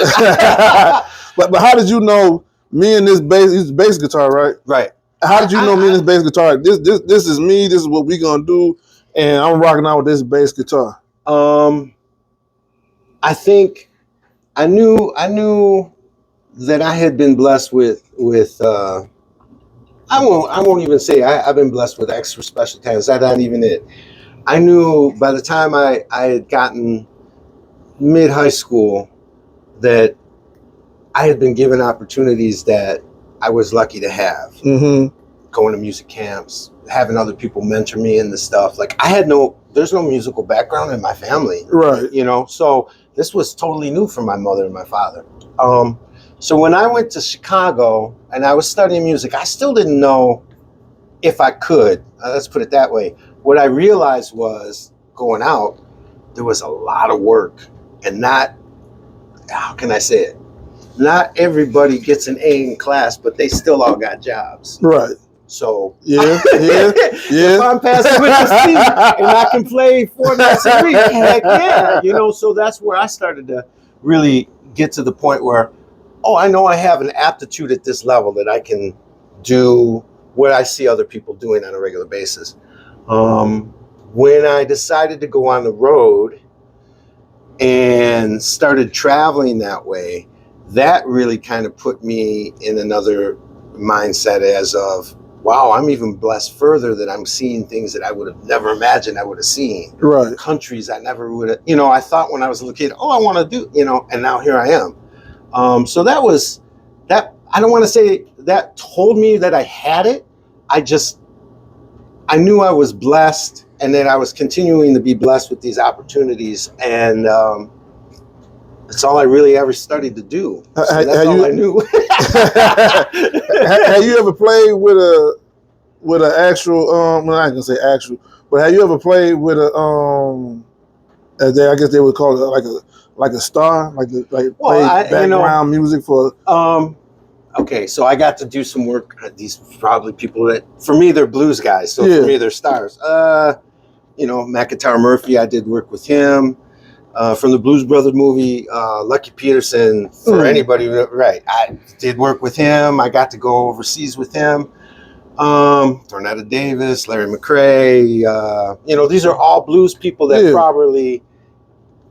But how did you know me and this bass guitar, right? Right. How did you know me and this bass guitar? This is me. This is what we gonna do, and I'm rocking out with this bass guitar. I think I knew that I had been blessed with I won't even say I've been blessed with extra special talents. That's not even it. I knew by the time I had gotten mid-high school that I had been given opportunities that I was lucky to have. Mm-hmm. Going to music camps, having other people mentor me in the stuff. Like there's no musical background in my family. Right. So this was totally new for my mother and my father. So when I went to Chicago and I was studying music, I still didn't know if I could. Let's put it that way. What I realized was going out, there was a lot of work, and how can I say it? Not everybody gets an A in class, but they still all got jobs. Right. So yeah. If I'm passing with the C and I can play 4 nights a week, heck yeah. So that's where I started to really get to the point where, I know I have an aptitude at this level that I can do what I see other people doing on a regular basis. When I decided to go on the road and started traveling that way, that really kind of put me in another mindset as of, wow, I'm even blessed further that I'm seeing things that I would have never imagined I would have seen. Right. Countries I never would have, I thought when I was a little kid, I want to do, and now here I am. So that was that. I don't want to say that told me that I had it. I knew I was blessed and then I was continuing to be blessed with these opportunities, and that's all I really ever studied to do. So that's all I knew. Have you ever played with an actual? I'm not gonna say actual, but have you ever played with a I guess they would call it like a star, play background music for. Okay, so I got to do some work. These probably people that, for me, they're blues guys. So for me, they're stars. McIntyre Murphy, I did work with him. From the Blues Brothers movie, Lucky Peterson, for anybody, right. I did work with him. I got to go overseas with him. Tornetta Davis, Larry McCray. These are all blues people that probably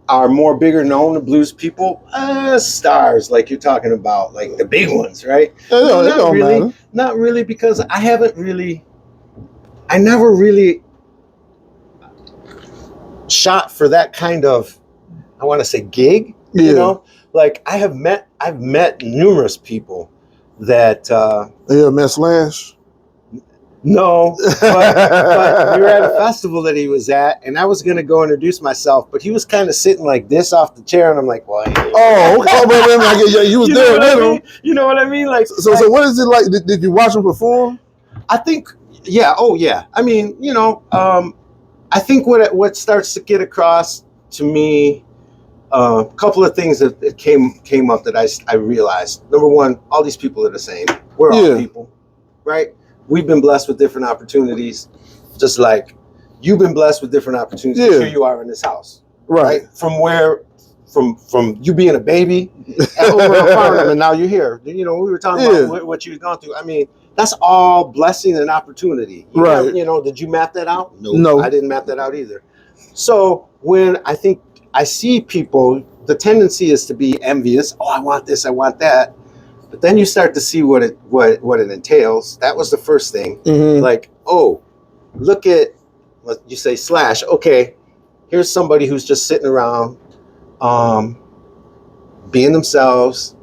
are more bigger known to blues people, stars like you're talking about, like the big ones, right? Not really, because I never really shot for that kind of, I want to say gig, like I've met numerous people that. You ever met Slash? No, but we were at a festival that he was at, and I was going to go introduce myself, but he was kind of sitting like this off the chair, and I'm like, well, hey. You was there with him. You know what I mean? Like, so what is it like? Did you watch him perform? I think, yeah. Oh, yeah. I mean, I think what starts to get across to me, a couple of things that came up that I realized. Number one, all these people are the same. We're all people, right? We've been blessed with different opportunities, just like you've been blessed with different opportunities. Here you are in this house, right? From you being a baby over in Farnham, and now you're here. We were talking about what you've gone through. I mean, that's all blessing and opportunity. Did you map that out? No, I didn't map that out either. So when I think I see people, the tendency is to be envious. Oh, I want this, I want that. But then you start to see what it entails. That was the first thing. Like, oh, look at, you say Slash. Okay, here's somebody who's just sitting around, being themselves,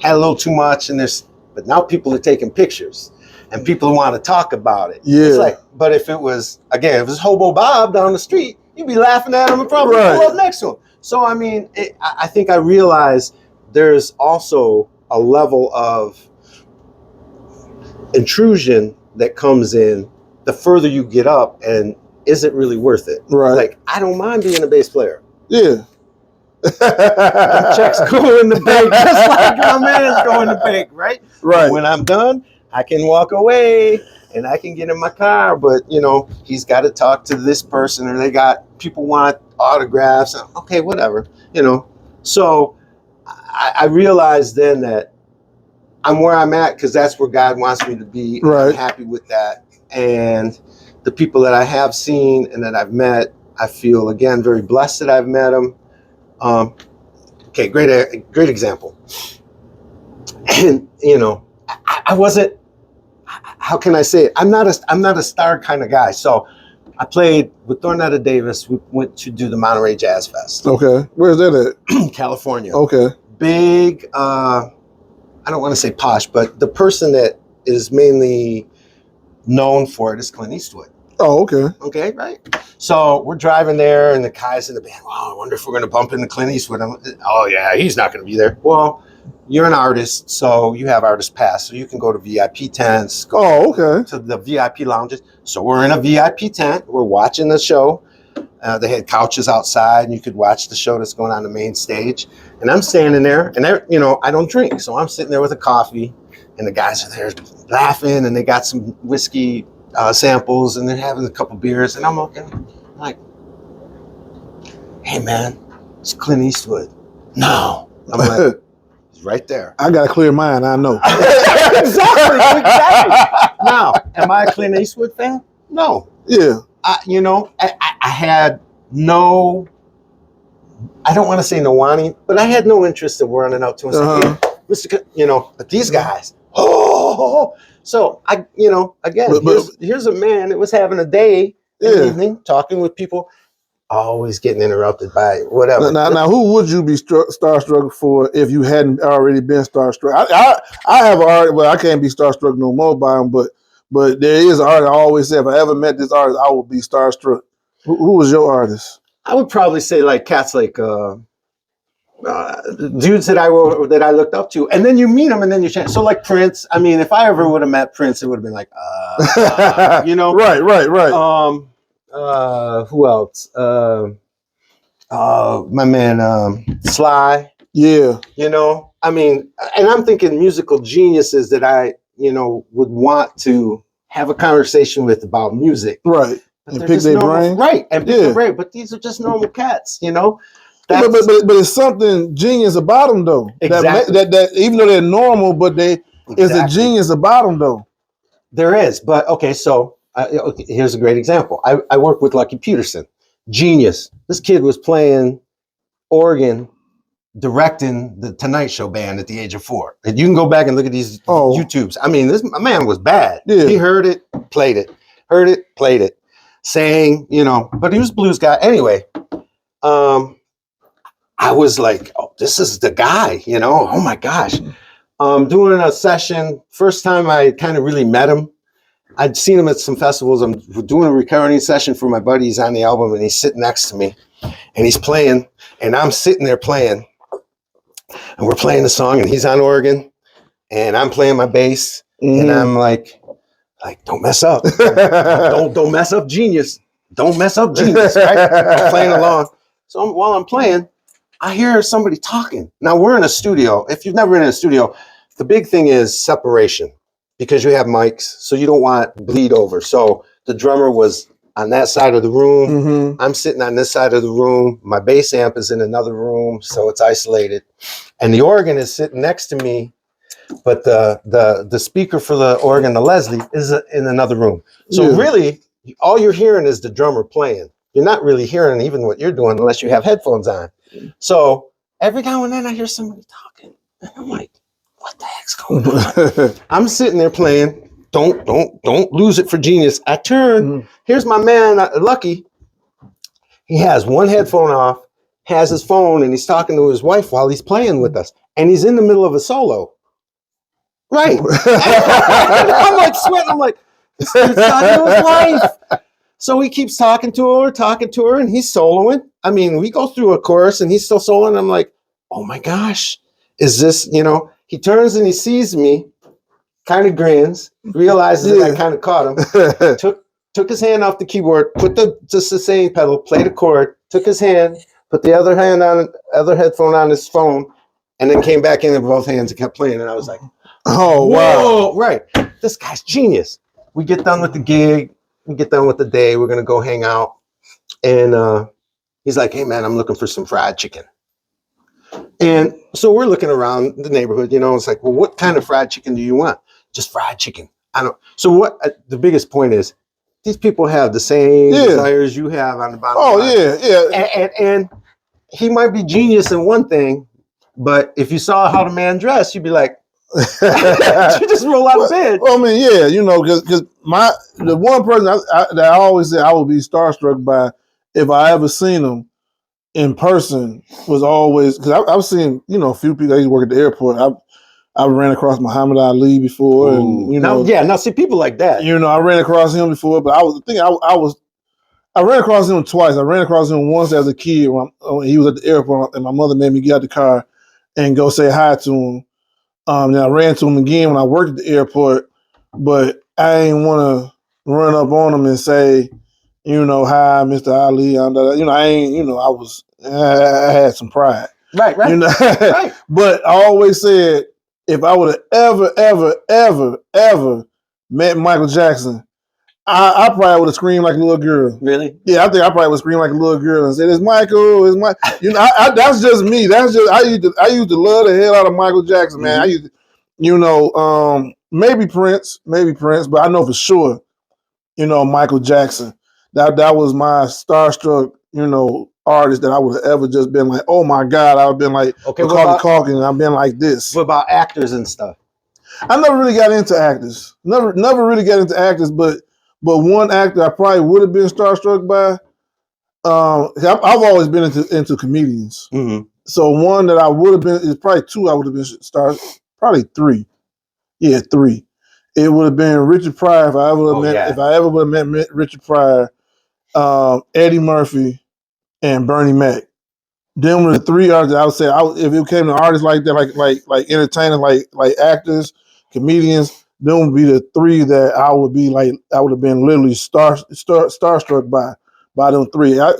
had a little too much, but now people are taking pictures, and people want to talk about it. It's like, but if it was Hobo Bob down the street, you'd be laughing at him and probably pull up next to him. So I mean, I think I realized there's also a level of intrusion that comes in the further you get up, and is it really worth it? Right. Like, I don't mind being a bass player. Yeah. Checks go in the bank, just like my man's go in the bank, right? Right. When I'm done, I can walk away and I can get in my car, but he's got to talk to this person, or people want autographs. Okay, whatever, So I realized then that I'm where I'm at because that's where God wants me to be. Right. I'm happy with that. And the people that I have seen and that I've met, I feel, again, very blessed that I've met them. Okay, great example. And, I wasn't, how can I say it? I'm not a star kind of guy. So I played with Tornetta Davis. We went to do the Monterey Jazz Fest. Okay. Where's that at? California. Okay. Big, I don't want to say posh, but the person that is mainly known for it is Clint Eastwood. Oh, okay. Okay, right? So we're driving there, and the guys in the band, wow, I wonder if we're going to bump into Clint Eastwood. Oh, yeah, he's not going to be there. Well, you're an artist, so you have artist pass, so you can go to VIP tents. Okay. To the VIP lounges. So we're in a VIP tent. We're watching the show. They had couches outside, and you could watch the show that's going on the main stage. And I'm standing there, and I don't drink, so I'm sitting there with a coffee, and the guys are there laughing, and they got some whiskey samples, and they're having a couple beers, and I'm looking like, hey man, it's Clint Eastwood. No, I'm like, he's right there. I got a clear mind, I know. exactly. Now, am I a Clint Eastwood fan? No. Yeah. I had no, I don't want to say no wanting, but I had no interest of running out to him and saying, hey, Mr. But these guys, so again, here's a man that was having a day in the evening, talking with people, always getting interrupted by whatever. Now, who would you be starstruck for if you hadn't already been starstruck? I have already, well, I can't be starstruck no more by him, but But there is an artist I always say, if I ever met this artist, I would be starstruck. Who was your artist? I would probably say like cats like dudes that I looked up to, and then you meet them, and then you change. So like Prince. I mean, if I ever would have met Prince, it would have been like, you know, right. Who else? My man, Sly. Yeah. You know, I mean, and I'm thinking musical geniuses that I, you know, would want to have a conversation with about music. Right. But and pick their brain. Right. And pick their brain. But these are just normal cats, you know? But it's something genius about them, though. Exactly. That even though they're normal, but is a genius about them, though. There is. But, okay, so here's a great example. I work with Lucky Peterson. Genius. This kid was playing organ, directing the Tonight Show band at the age of 4. And you can go back and look at these YouTubes. I mean, my man was bad. Yeah. He heard it, played it. Heard it, played it. Sang, you know, but he was a blues guy. Anyway, I was like, oh, this is the guy, you know? Oh my gosh. Doing a session, first time I kind of really met him. I'd seen him at some festivals. I'm doing a recording session for my buddy. He's on the album and he's sitting next to me and he's playing and I'm sitting there playing and we're playing the song and he's on organ and I'm playing my bass and I'm like, don't mess up. don't mess up genius. Don't mess up genius, right? I'm playing along. So while I'm playing, I hear somebody talking. Now we're in a studio. If you've never been in a studio, the big thing is separation because you have mics, so you don't want bleed over. So the drummer was on that side of the room. I'm sitting on this side of the room. My bass amp is in another room, so it's isolated. And the organ is sitting next to me, but the speaker for the organ, the Leslie, is in another room. So really, all you're hearing is the drummer playing. You're not really hearing even what you're doing unless you have headphones on. So every now and then I hear somebody talking, and I'm like, "What the heck's going on?" I'm sitting there playing. Don't lose it for genius. I turn. Here's my man, Lucky. He has one headphone off, has his phone, and he's talking to his wife while he's playing with us, and he's in the middle of a solo. Right. I'm like sweating. I'm like, this dude's talking to his wife. So he keeps talking to her, and he's soloing. I mean, we go through a chorus, and he's still soloing. I'm like, oh my gosh, is this, you know? He turns and he sees me, kind of grins, realizes that I kind of caught him, took his hand off the keyboard, put the sustain pedal, played a chord, took his hand, put the other headphone on his phone, and then came back in with both hands and kept playing. And I was like, oh, wow. Right. This guy's genius. We get done with the gig. We get done with the day. We're going to go hang out. And he's like, hey, man, I'm looking for some fried chicken. And so we're looking around the neighborhood, you know, it's like, well, what kind of fried chicken do you want? Just fried chicken. I don't. So what the biggest point is, these people have the same desires you have on the bottom line. Yeah. And he might be genius in one thing, but if you saw how the man dressed, you'd be like, you just roll out of bed. Well, I mean, yeah, you know, because the one person that I always say I would be starstruck by if I ever seen him in person was always, because I've seen, you know, a few people. I used to work at the airport. I ran across Muhammad Ali before, and you know, now see people like that. You know, I ran across him before, but I ran across him twice. I ran across him once as a kid when he was at the airport, and my mother made me get out the car and go say hi to him. Then I ran to him again when I worked at the airport, but I didn't want to run up on him and say, you know, hi, Mr. Ali. You know, I ain't, you know, I had some pride. Right. You know? Right. But I always said, if I would have ever met Michael Jackson, I probably would have screamed like a little girl. Really? Yeah, I think I probably would scream like a little girl and say, "It's Michael, it's my." You know, that's just me. That's just I used to love the hell out of Michael Jackson, man. I used to, you know, maybe Prince, but I know for sure, you know, Michael Jackson. That was my starstruck, you know, artist that I would have ever just been like, oh my God, I would have been like, okay, Calkin, and I've been like this. What about actors and stuff? I never really got into actors. Never really got into actors, but one actor I probably would have been starstruck by. I've always been into comedians. Mm-hmm. So one that I would have been is probably two. I would have been probably three. Yeah, three. it would have been Richard Pryor if I ever would have met Richard Pryor, Eddie Murphy, and Bernie Mac. Them were the three artists I would say. If it came to artists like that, like entertainers, like actors, comedians, them would be the three that I would have been literally starstruck by them three. I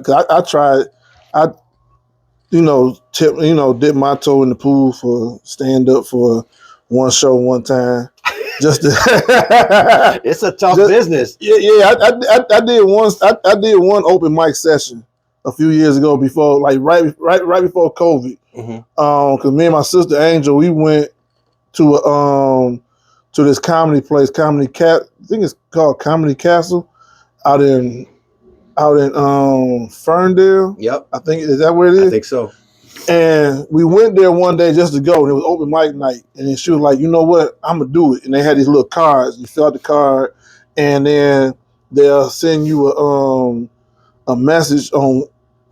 tried, dip my toe in the pool for stand up for one show one time. Just to it's a tough business. Yeah. I did one open mic session a few years ago before, like right before COVID. Because me and my sister Angel, we went to this comedy place, I think it's called Comedy Castle, out in Ferndale. Yep. I think, is that where it is? I think so. And we went there one day just to go, and it was open mic night. And then she was like, "You know what? I'm gonna do it." And they had these little cards. You fill out the card, and then they'll send you a message on.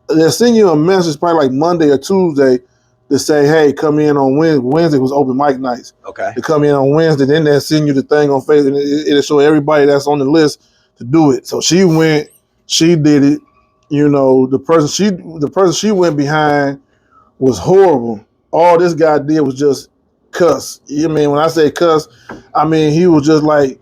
They'll send you a message probably like Monday or Tuesday to say, "Hey, come in on Wednesday." Wednesday was open mic nights. Okay. To come in on Wednesday, then they'll send you the thing on Facebook, and it'll show everybody that's on the list to do it. So she went, she did it. You know, the person she went behind was horrible. All this guy did was just cuss. I mean, when I say cuss, I mean he was just like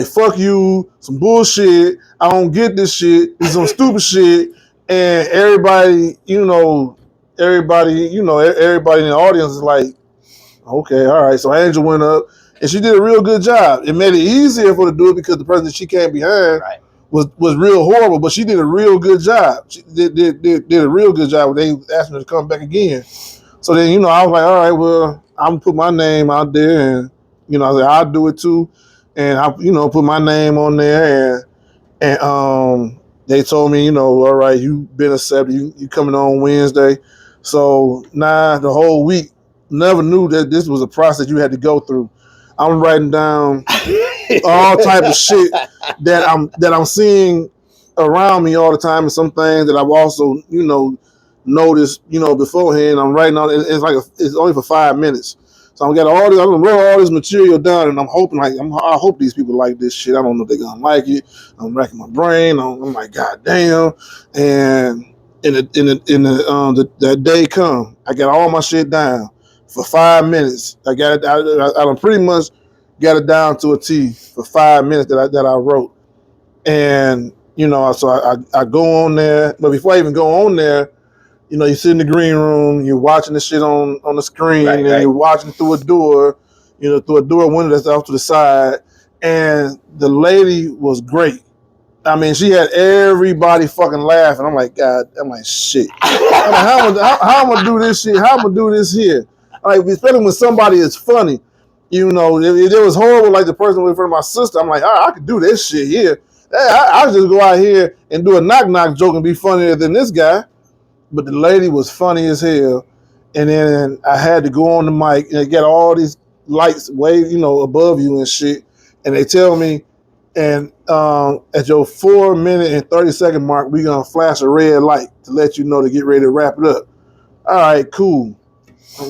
fuck you, some bullshit. I don't get this shit. It's some stupid shit. And everybody in the audience is like, okay, all right. So Angel went up and she did a real good job. It made it easier for her to do it because the person that she came behind was real horrible, but she did a real good job. She did a real good job when they asked her to come back again. So then, I was like, all right, well, I'm gonna put my name out there, and I was like, I'll do it too, and I, put my name on there, and they told me, all right, you've been accepted. You coming on Wednesday. So now the whole week, never knew that this was a process you had to go through. I'm writing down all type of shit that I'm seeing around me all the time, and some things that I've also noticed beforehand. I'm writing on it. It's only for 5 minutes, so I'm gonna write all this material down, and I'm hoping I hope these people like this shit. I don't know if they're gonna like it. I'm racking my brain. I'm like, God damn. And that day come, I got all my shit down for 5 minutes. I don't pretty much got it down to a T for 5 minutes that I wrote. And, so I go on there, but before I even go on there, you sit in the green room, you're watching the shit on the screen, and you're watching through a door, through a door window that's off to the side. And the lady was great. I mean, she had everybody fucking laughing. I'm like, God, I'm like, shit. I'm like, how am I gonna do this shit? How am I gonna do this here? Like, especially when somebody is funny. If it was horrible, like the person in front of my sister, I'm like, I could do this shit here. I'll just go out here and do a knock-knock joke and be funnier than this guy. But the lady was funny as hell. And then I had to go on the mic, and they got all these lights way, above you and shit. And they tell me, and at your 4 minute and 30-second mark, we're going to flash a red light to let you know to get ready to wrap it up. All right, cool.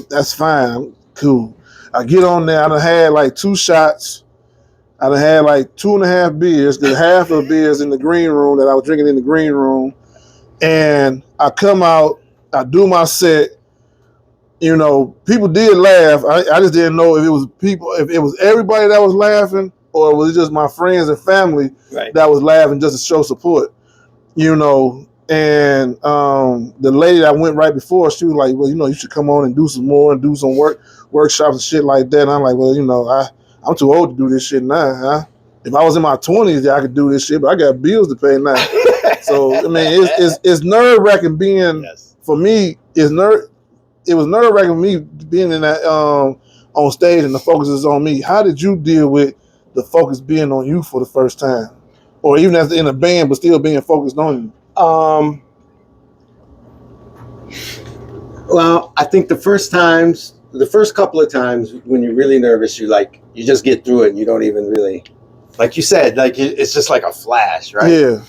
That's fine. Cool. I get on there. I done had like 2 shots. I done had like 2.5 beers, because half of the beers in the green room that I was drinking in the green room. And I come out, I do my set. People did laugh. I just didn't know if it was people, if it was everybody that was laughing, or was it just my friends and family that was laughing just to show support. And the lady that went right before, she was like, well, you should come on and do some more and do some workshops and shit like that. And I'm like, well, I'm too old to do this shit now. Huh? If I was in my 20s, I could do this shit, but I got bills to pay now. So, I mean, it's nerve-wracking being, for me, it was nerve-wracking for me being in that on stage and the focus is on me. How did you deal with the focus being on you for the first time? Or even as in a band, but still being focused on you? Well, I think the first couple of times when you're really nervous, you just get through it and you don't even really, like you said, like it's just like a flash, right? Yeah.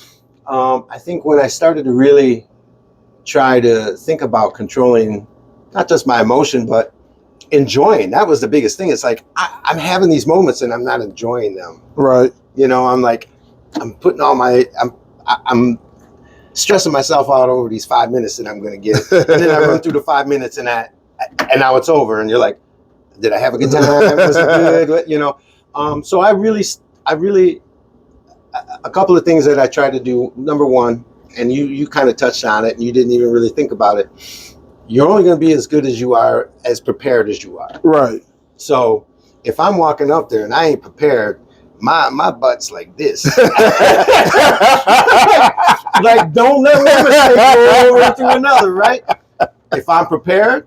I think when I started to really try to think about controlling not just my emotion, but enjoying. That was the biggest thing. It's like I'm having these moments and I'm not enjoying them. Right. You know, I'm putting all I'm stressing myself out over these 5 minutes that I'm going to get, and then I run through the 5 minutes and now it's over, and you're like, did I have a good time? Was it good? You know, so I really, a couple of things that I try to do. Number one, and you kind of touched on it, and you didn't even really think about it. You're only going to be as good as you are, as prepared as you are. Right. So if I'm walking up there and I ain't prepared, my butt's like this. Like, don't let one mistake go over to another, right? If I'm prepared,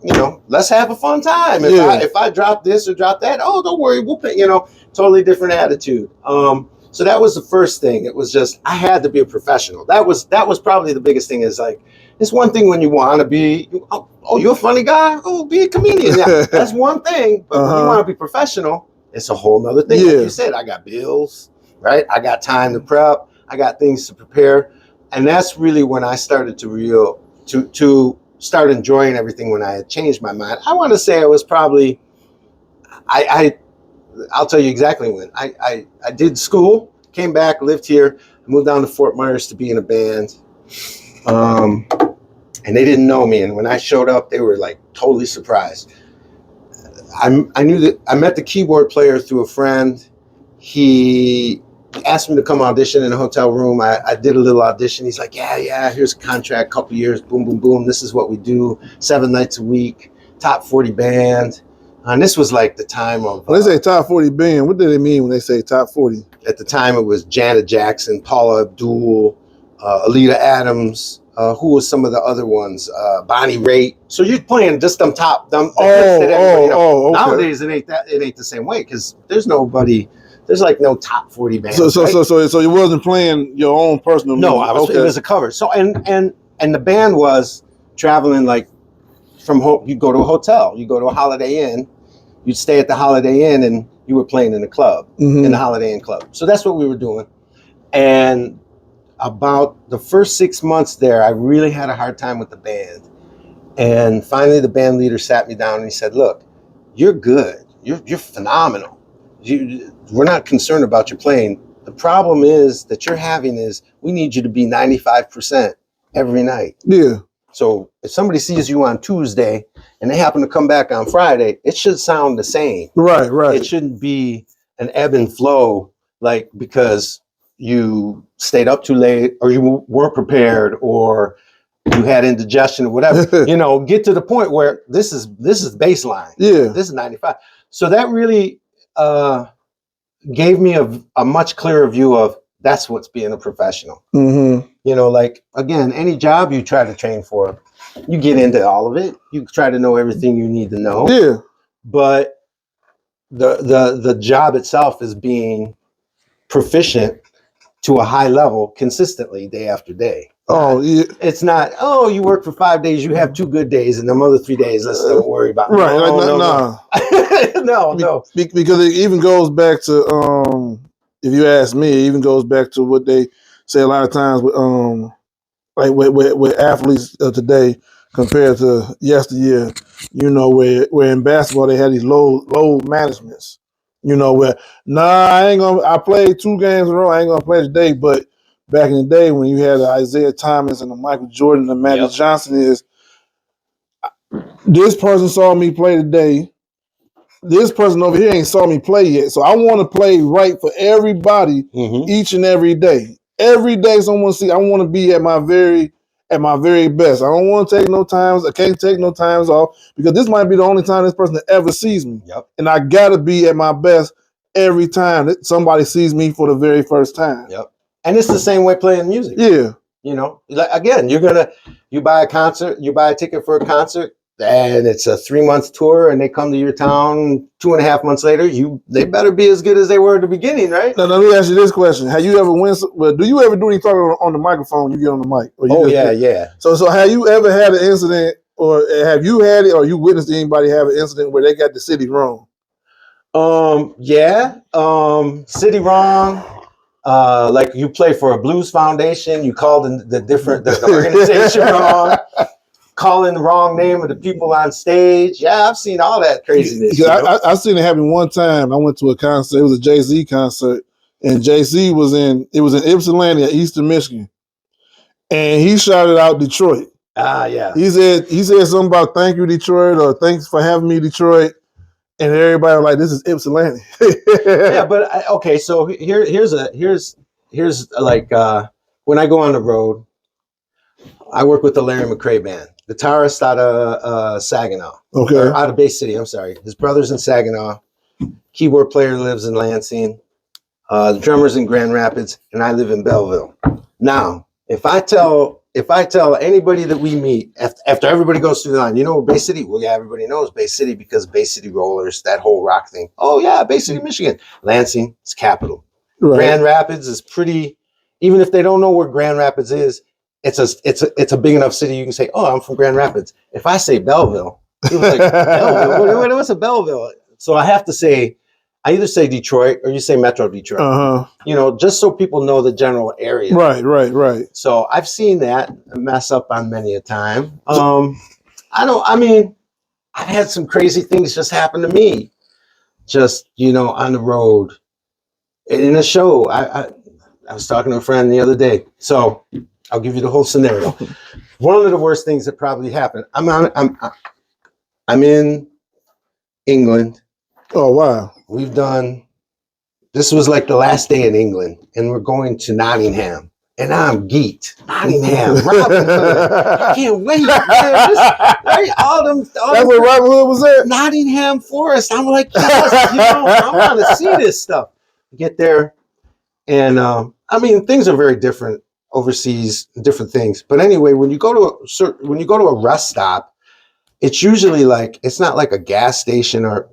you know, let's have a fun time. If I drop this or drop that, oh, don't worry, we'll pay, you know, totally different attitude. So that was the first thing. It was just, I had to be a professional. That was probably the biggest thing. Is like, it's one thing when you want to be, oh, you're a funny guy? Oh, be a comedian. Yeah, that's one thing. But when you want to be professional, it's a whole nother thing. Like you said, I got bills, right? I got time to prep. I got things to prepare. And that's really when I started to start enjoying everything, when I had changed my mind. I want to say it was probably, I'll tell you exactly when. I did school, came back, lived here, moved down to Fort Myers to be in a band. And they didn't know me. And when I showed up, they were like totally surprised. I knew that I met the keyboard player through a friend. He asked me to come audition in a hotel room. I did a little audition. He's like, yeah, here's a contract, couple years, boom, boom, boom. This is what we do, 7 nights a week, top 40 band. And this was like the time of... When they say top 40 band, what do they mean when they say top 40? At the time, it was Janet Jackson, Paula Abdul, Alita Adams, who was some of the other ones? Bonnie Raitt. So you're playing just them top... Okay. Nowadays, it ain't the same way, because there's like no top 40 bands. So you wasn't playing your own personal music? No, it was a cover. So and the band was traveling, like, from home. You go to a hotel, you go to a Holiday Inn, you'd stay at the Holiday Inn, and you were playing in the club, in the Holiday Inn club. So that's what we were doing. And about the first 6 months there, I really had a hard time with the band. And finally, the band leader sat me down and he said, "Look, you're good. You're phenomenal. We're not concerned about your playing. The problem is that you're having is we need you to be 95% every night." Yeah. So if somebody sees you on Tuesday and they happen to come back on Friday, it should sound the same. Right. It shouldn't be an ebb and flow, like because you stayed up too late or you weren't prepared or you had indigestion or whatever. You know, get to the point where this is baseline. Yeah. This is 95. So that really gave me a much clearer view of that's what's being a professional. Mm-hmm. You know, like, again, any job you try to train for, you get into all of it. You try to know everything you need to know. Yeah. But the job itself is being proficient to a high level consistently day after day. Oh, yeah. It's not, oh, you work for 5 days, you have 2 good days, and them other 3 days, let's don't worry about it. Right. No. Because it even goes back to, if you ask me, it even goes back to what they say a lot of times with, like with athletes of today compared to yesteryear. You know, where in basketball they had these load managements. You know, where I played 2 games in a row, I ain't gonna play today. But back in the day when you had the Isaiah Thomas and the Michael Jordan and the Magic Johnson, is this person saw me play today. This person over here ain't saw me play yet. So I want to play right for everybody each and every day. Every day someone see, I want to be at my very best. I don't want to take no times. I can't take no times off because this might be the only time this person ever sees me. Yep. And I got to be at my best every time that somebody sees me for the very first time. Yep. And it's the same way playing music. Yeah. You know, like, again, you buy a concert, you buy a ticket for a concert, and it's a 3-month tour, and they come to your town 2.5 months later. They better be as good as they were at the beginning, right? Now, let me ask you this question: have you ever do you ever do any talking on the microphone? You get on the mic? Or yeah. So have you ever had an incident, or have you had it, or you witnessed anybody have an incident where they got the city wrong? City wrong. Like you play for a blues foundation, you called the organization wrong. calling the wrong name of the people on stage. Yeah, I've seen all that craziness. Yeah, I seen it happen one time. I went to a concert. It was a Jay-Z concert, and Jay-Z was in Ypsilanti, Eastern Michigan, and he shouted out Detroit. Yeah. He said something about "Thank you, Detroit," or "Thanks for having me, Detroit," and everybody was like, "This is Ypsilanti." Yeah, but okay. So here's like when I go on the road, I work with the Larry McCray Band, guitarist out of Saginaw, or out of Bay City. I'm sorry, his brother's in Saginaw. Keyboard player lives in Lansing. The drummer's in Grand Rapids, and I live in Belleville. Now, if I tell anybody that we meet after everybody goes through the line, you know Bay City? Well, yeah, everybody knows Bay City because Bay City Rollers, that whole rock thing. Oh yeah, Bay City, Michigan. Lansing is capital. Right. Grand Rapids is pretty. Even if they don't know where Grand Rapids is, it's a big enough city you can say, "Oh, I'm from Grand Rapids." If I say Belleville, it was like Belleville. What's a Belleville? So I have to say. I either say Detroit or you say Metro Detroit. You know, just so people know the general area. Right. So I've seen that mess up on many a time. I've had some crazy things just happen to me. Just, you know, on the road. In a show, I was talking to a friend the other day. So I'll give you the whole scenario. One of the worst things that probably happened. I'm in England. Oh wow. This was like the last day in England, and we're going to Nottingham, and I'm geeked. Nottingham, Robin Hood. I can't wait, man. Right? That's where Robin Hood was at? Nottingham Forest. I'm like, yes, you know, I want to see this stuff. Get there, and things are very different overseas, different things. But anyway, when you go to a rest stop, it's usually like, it's not like a gas station, or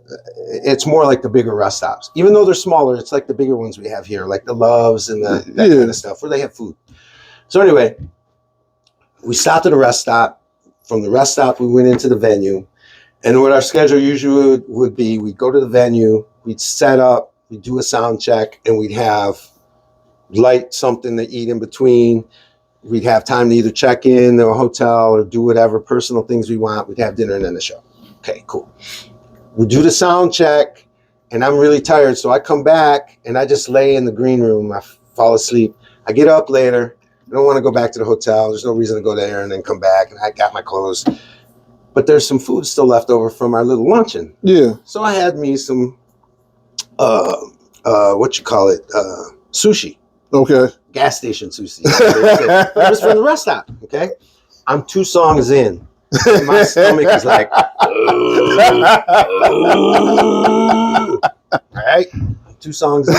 it's more like the bigger rest stops. Even though they're smaller, it's like the bigger ones we have here, like the Loves and that kind of stuff, where they have food. So anyway, we stopped at a rest stop. From the rest stop, we went into the venue. And what our schedule usually would be, we'd go to the venue, we'd set up, we'd do a sound check, and we'd have light something to eat in between. We'd have time to either check in to a hotel or do whatever personal things we want. We'd have dinner and then the show. Okay, cool. We do the sound check, and I'm really tired, so I come back and I just lay in the green room. I fall asleep. I get up later. I don't want to go back to the hotel. There's no reason to go there and then come back. And I got my clothes, but there's some food still left over from our little luncheon. Yeah. So I had me some, sushi. Okay. Gas station sushi. It was from the rest stop. Okay. I'm 2 songs in. And my stomach is like, right? 2 songs in.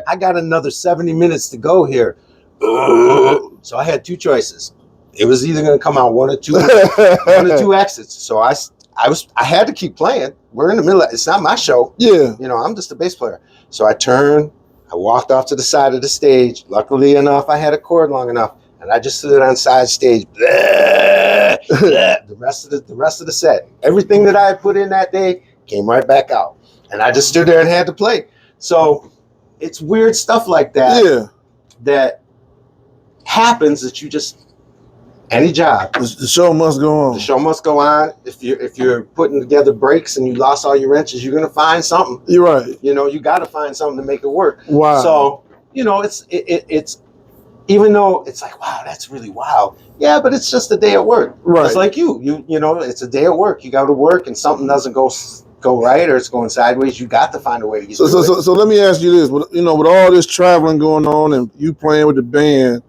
I got another 70 minutes to go here. So I had 2 choices. It was either going to come out one or two exits. So I had to keep playing. We're in the middle. It's not my show. Yeah. You know, I'm just a bass player. So I turned. I walked off to the side of the stage. Luckily enough, I had a cord long enough, and I just stood on side stage. The rest of the set, everything that I had put in that day came right back out, and I just stood there and had to play. So it's weird stuff like that. Yeah. That happens that you just. Any job. The show must go on. The show must go on. If you're putting together breaks and you lost all your wrenches, you're gonna find something. You're right. You know, you got to find something to make it work. Wow. So you know, it's even though it's like, wow, that's really wild. Yeah, but it's just a day at work. Right. It's like you know, it's a day at work. You go to work and something doesn't go right or it's going sideways. You got to find a way to get through it. So let me ask you this: you know, with all this traveling going on and you playing with the band.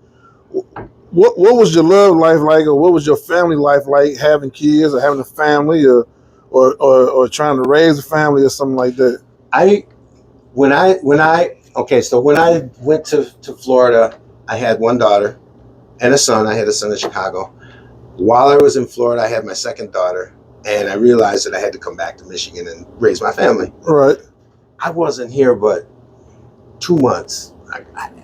What was your love life like, or what was your family life like, having kids or having a family, or trying to raise a family or something like that? When I went to Florida, I had 1 daughter and a son. I had a son in Chicago. While I was in Florida, I had my second daughter, and I realized that I had to come back to Michigan and raise my family. Right. I wasn't here but 2 months.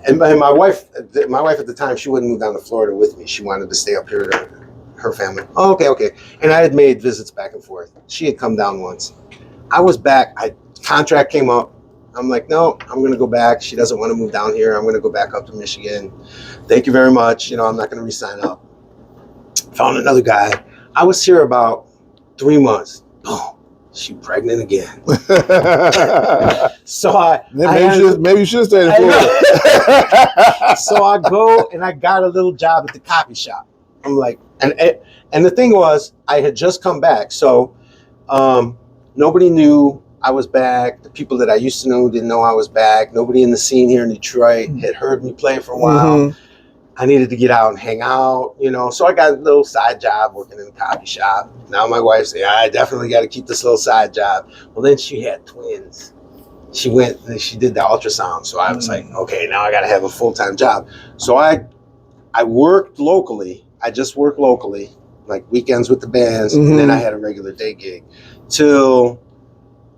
And my wife at the time, she wouldn't move down to Florida with me. She wanted to stay up here to her family. Oh, okay. And I had made visits back and forth. She had come down once. I was back. Contract came up. I'm like, no, I'm going to go back. She doesn't want to move down here. I'm going to go back up to Michigan. Thank you very much. You know, I'm not going to re-sign up. Found another guy. I was here about 3 months. Boom, she pregnant again. So maybe you should stay in Florida. So I go and I got a little job at the coffee shop. I'm like, and the thing was, I had just come back, so nobody knew I was back. The people that I used to know didn't know I was back. Nobody in the scene here in Detroit had heard me play for a while. Mm-hmm. I needed to get out and hang out, you know. So I got a little side job working in the coffee shop. Now my wife said, I definitely got to keep this little side job. Well, then she had twins. She went and she did the ultrasound. So I was like, okay, now I got to have a full-time job. So I worked locally. I just worked locally, like weekends with the bands. Mm-hmm. And then I had a regular day gig till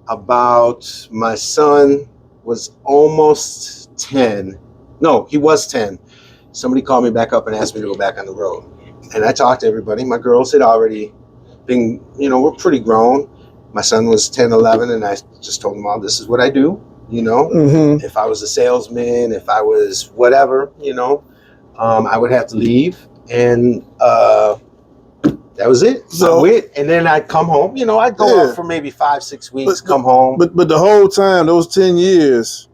about my son was almost 10. No, he was 10. Somebody called me back up and asked me to go back on the road. And I talked to everybody. My girls had already been, you know, we're pretty grown. My son was 10, 11, and I just told them all, this is what I do, you know. Mm-hmm. If I was a salesman, if I was whatever, you know, I would have to leave. And that was it. So and then I'd come home. You know, I'd go out for maybe 5-6 weeks, come home. But the whole time, those 10 years,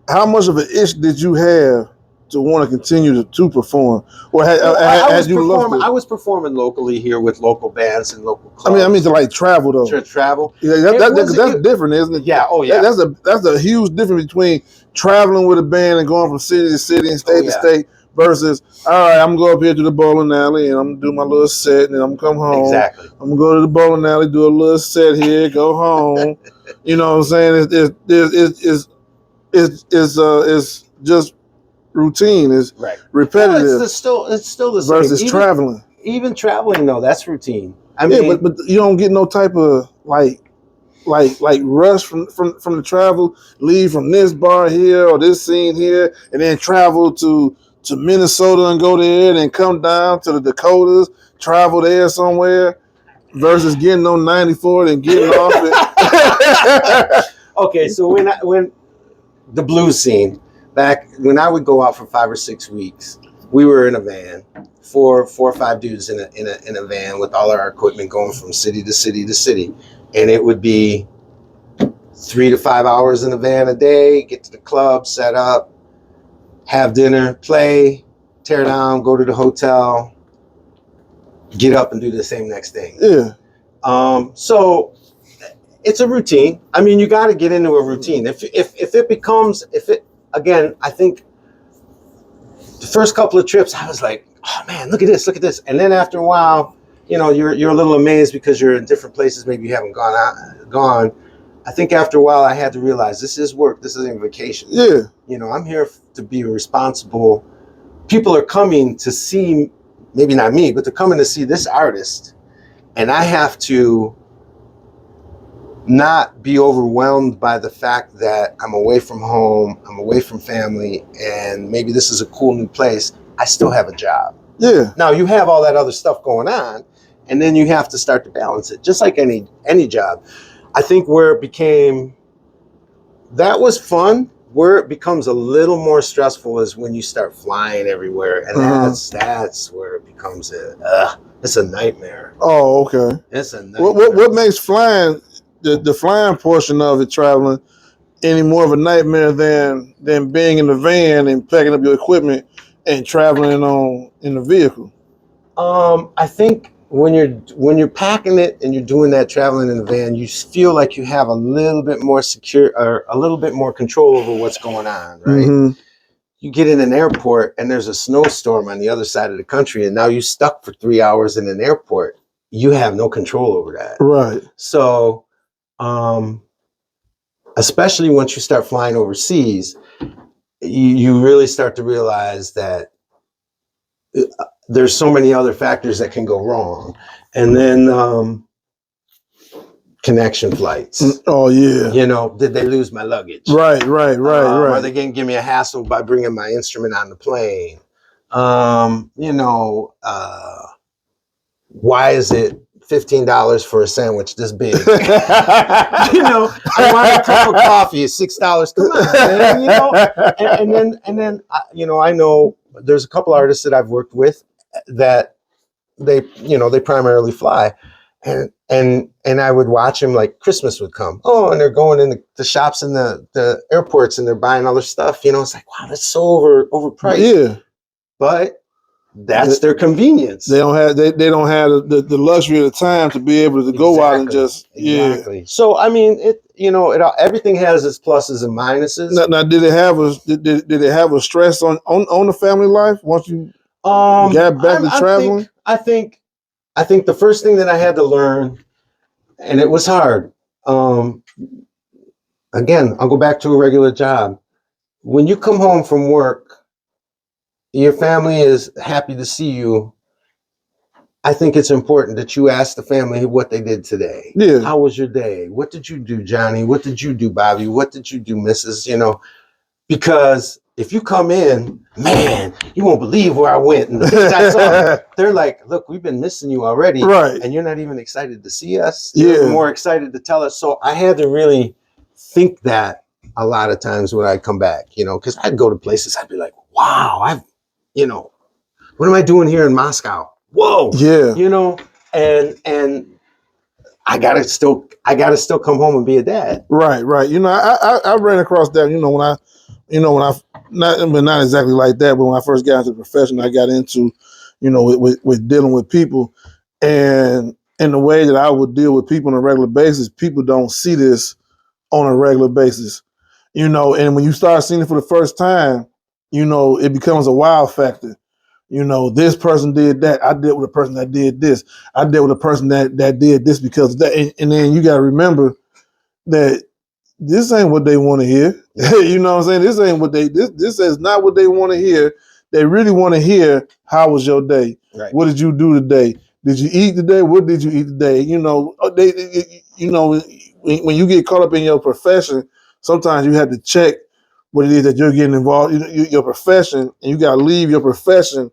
how much of an itch did you have to want to continue to perform? Or I was performing locally here with local bands and local clubs. I mean to like travel though. To travel. Yeah, that's different, isn't it? Yeah. Oh yeah. That's a huge difference between traveling with a band and going from city to city and state to state versus, all right, I'm gonna go up here to the bowling alley and I'm gonna do my little set and then I'm gonna come home. Exactly. I'm gonna go to the bowling alley, do a little set here, go home. You know what I'm saying? It's just routine, is repetitive. No, it's still the same. Versus traveling. Even traveling though, that's routine. I mean, but you don't get no type of like rush from the travel. Leave from this bar here or this scene here, and then travel to Minnesota and go there, and then come down to the Dakotas, travel there somewhere. Versus getting on 94 and getting off it. Okay, so when the blues scene. Back when I would go out for 5 or 6 weeks, we were in a van, four or five dudes in a van with all our equipment going from city to city to city, and it would be 3 to 5 hours in the van a day. Get to the club, set up, have dinner, play, tear down, go to the hotel, get up and do the same next thing. Yeah. So it's a routine. I mean, you got to get into a routine. Again, I think the first couple of trips, I was like, oh man, look at this. And then after a while, you know, you're a little amazed because you're in different places. Maybe you haven't gone. I think after a while, I had to realize this is work. This isn't vacation. Yeah. You know, I'm here to be responsible. People are coming to see, maybe not me, but they're coming to see this artist. And I have to not be overwhelmed by the fact that I'm away from home, I'm away from family, and maybe this is a cool new place. I still have a job. Yeah. Now you have all that other stuff going on, and then you have to start to balance it, just like any job. I think where it became, that was fun. Where it becomes a little more stressful is when you start flying everywhere, and that's where it becomes it's a nightmare. Oh, okay. It's a nightmare. What makes flying, the flying portion of it, traveling, any more of a nightmare than being in the van and packing up your equipment and traveling in the vehicle? I think when you're packing it and you're doing that traveling in the van, you feel like you have a little bit more secure or a little bit more control over what's going on, right? Mm-hmm. You get in an airport and there's a snowstorm on the other side of the country, and now you're stuck for 3 hours in an airport. You have no control over that. Right. So, especially once you start flying overseas, you really start to realize that there's so many other factors that can go wrong. And then connection flights. Oh, yeah. You know, did they lose my luggage? Right. Are they going to give me a hassle by bringing my instrument on the plane? Why is it $15 for a sandwich this big? You know, I want a cup of coffee, it's $6. Come on, man, you know. And then, you know, I know there's a couple artists that I've worked with that they primarily fly. And I would watch them, like Christmas would come. Oh, and they're going in the shops in the airports and they're buying all their stuff. It's like, wow, that's so overpriced. Yeah. But that's their convenience. They don't have they don't have the luxury of the time to be able to go out and just So I mean, everything has its pluses and minuses. Now did it have a stress on the family life once you got back to traveling? I think the first thing that I had to learn, and it was hard. Again, I'll go back to a regular job. When you come home from work, your family is happy to see you. I think it's important that you ask the family what they did today. Yeah. How was your day? What did you do, Johnny? What did you do, Bobby? What did you do, Mrs.? Because if you come in, man, you won't believe where I went. And the things I saw. They're like, look, we've been missing you already. Right. And you're not even excited to see us. Yeah. You're more excited to tell us. So I had to really think that a lot of times when I come back, because I'd go to places, I'd be like, wow, what am I doing here in Moscow? Whoa. Yeah. And I gotta still come home and be a dad. Right. I ran across that, when I not exactly like that, but when I first got into the profession, I got into, with dealing with people, and in the way that I would deal with people on a regular basis, people don't see this on a regular basis, and when you start seeing it for the first time, it becomes a wow factor. This person did that. I dealt with a person that did this. I dealt with a person that did this because of that. And then you got to remember that this ain't what they want to hear. You know what I'm saying? This ain't what this is not what they want to hear. They really want to hear, how was your day? Right. What did you do today? Did you eat today? What did you eat today? When you get caught up in your profession, sometimes you have to check what it is that you're getting involved in, your profession, and you got to leave your profession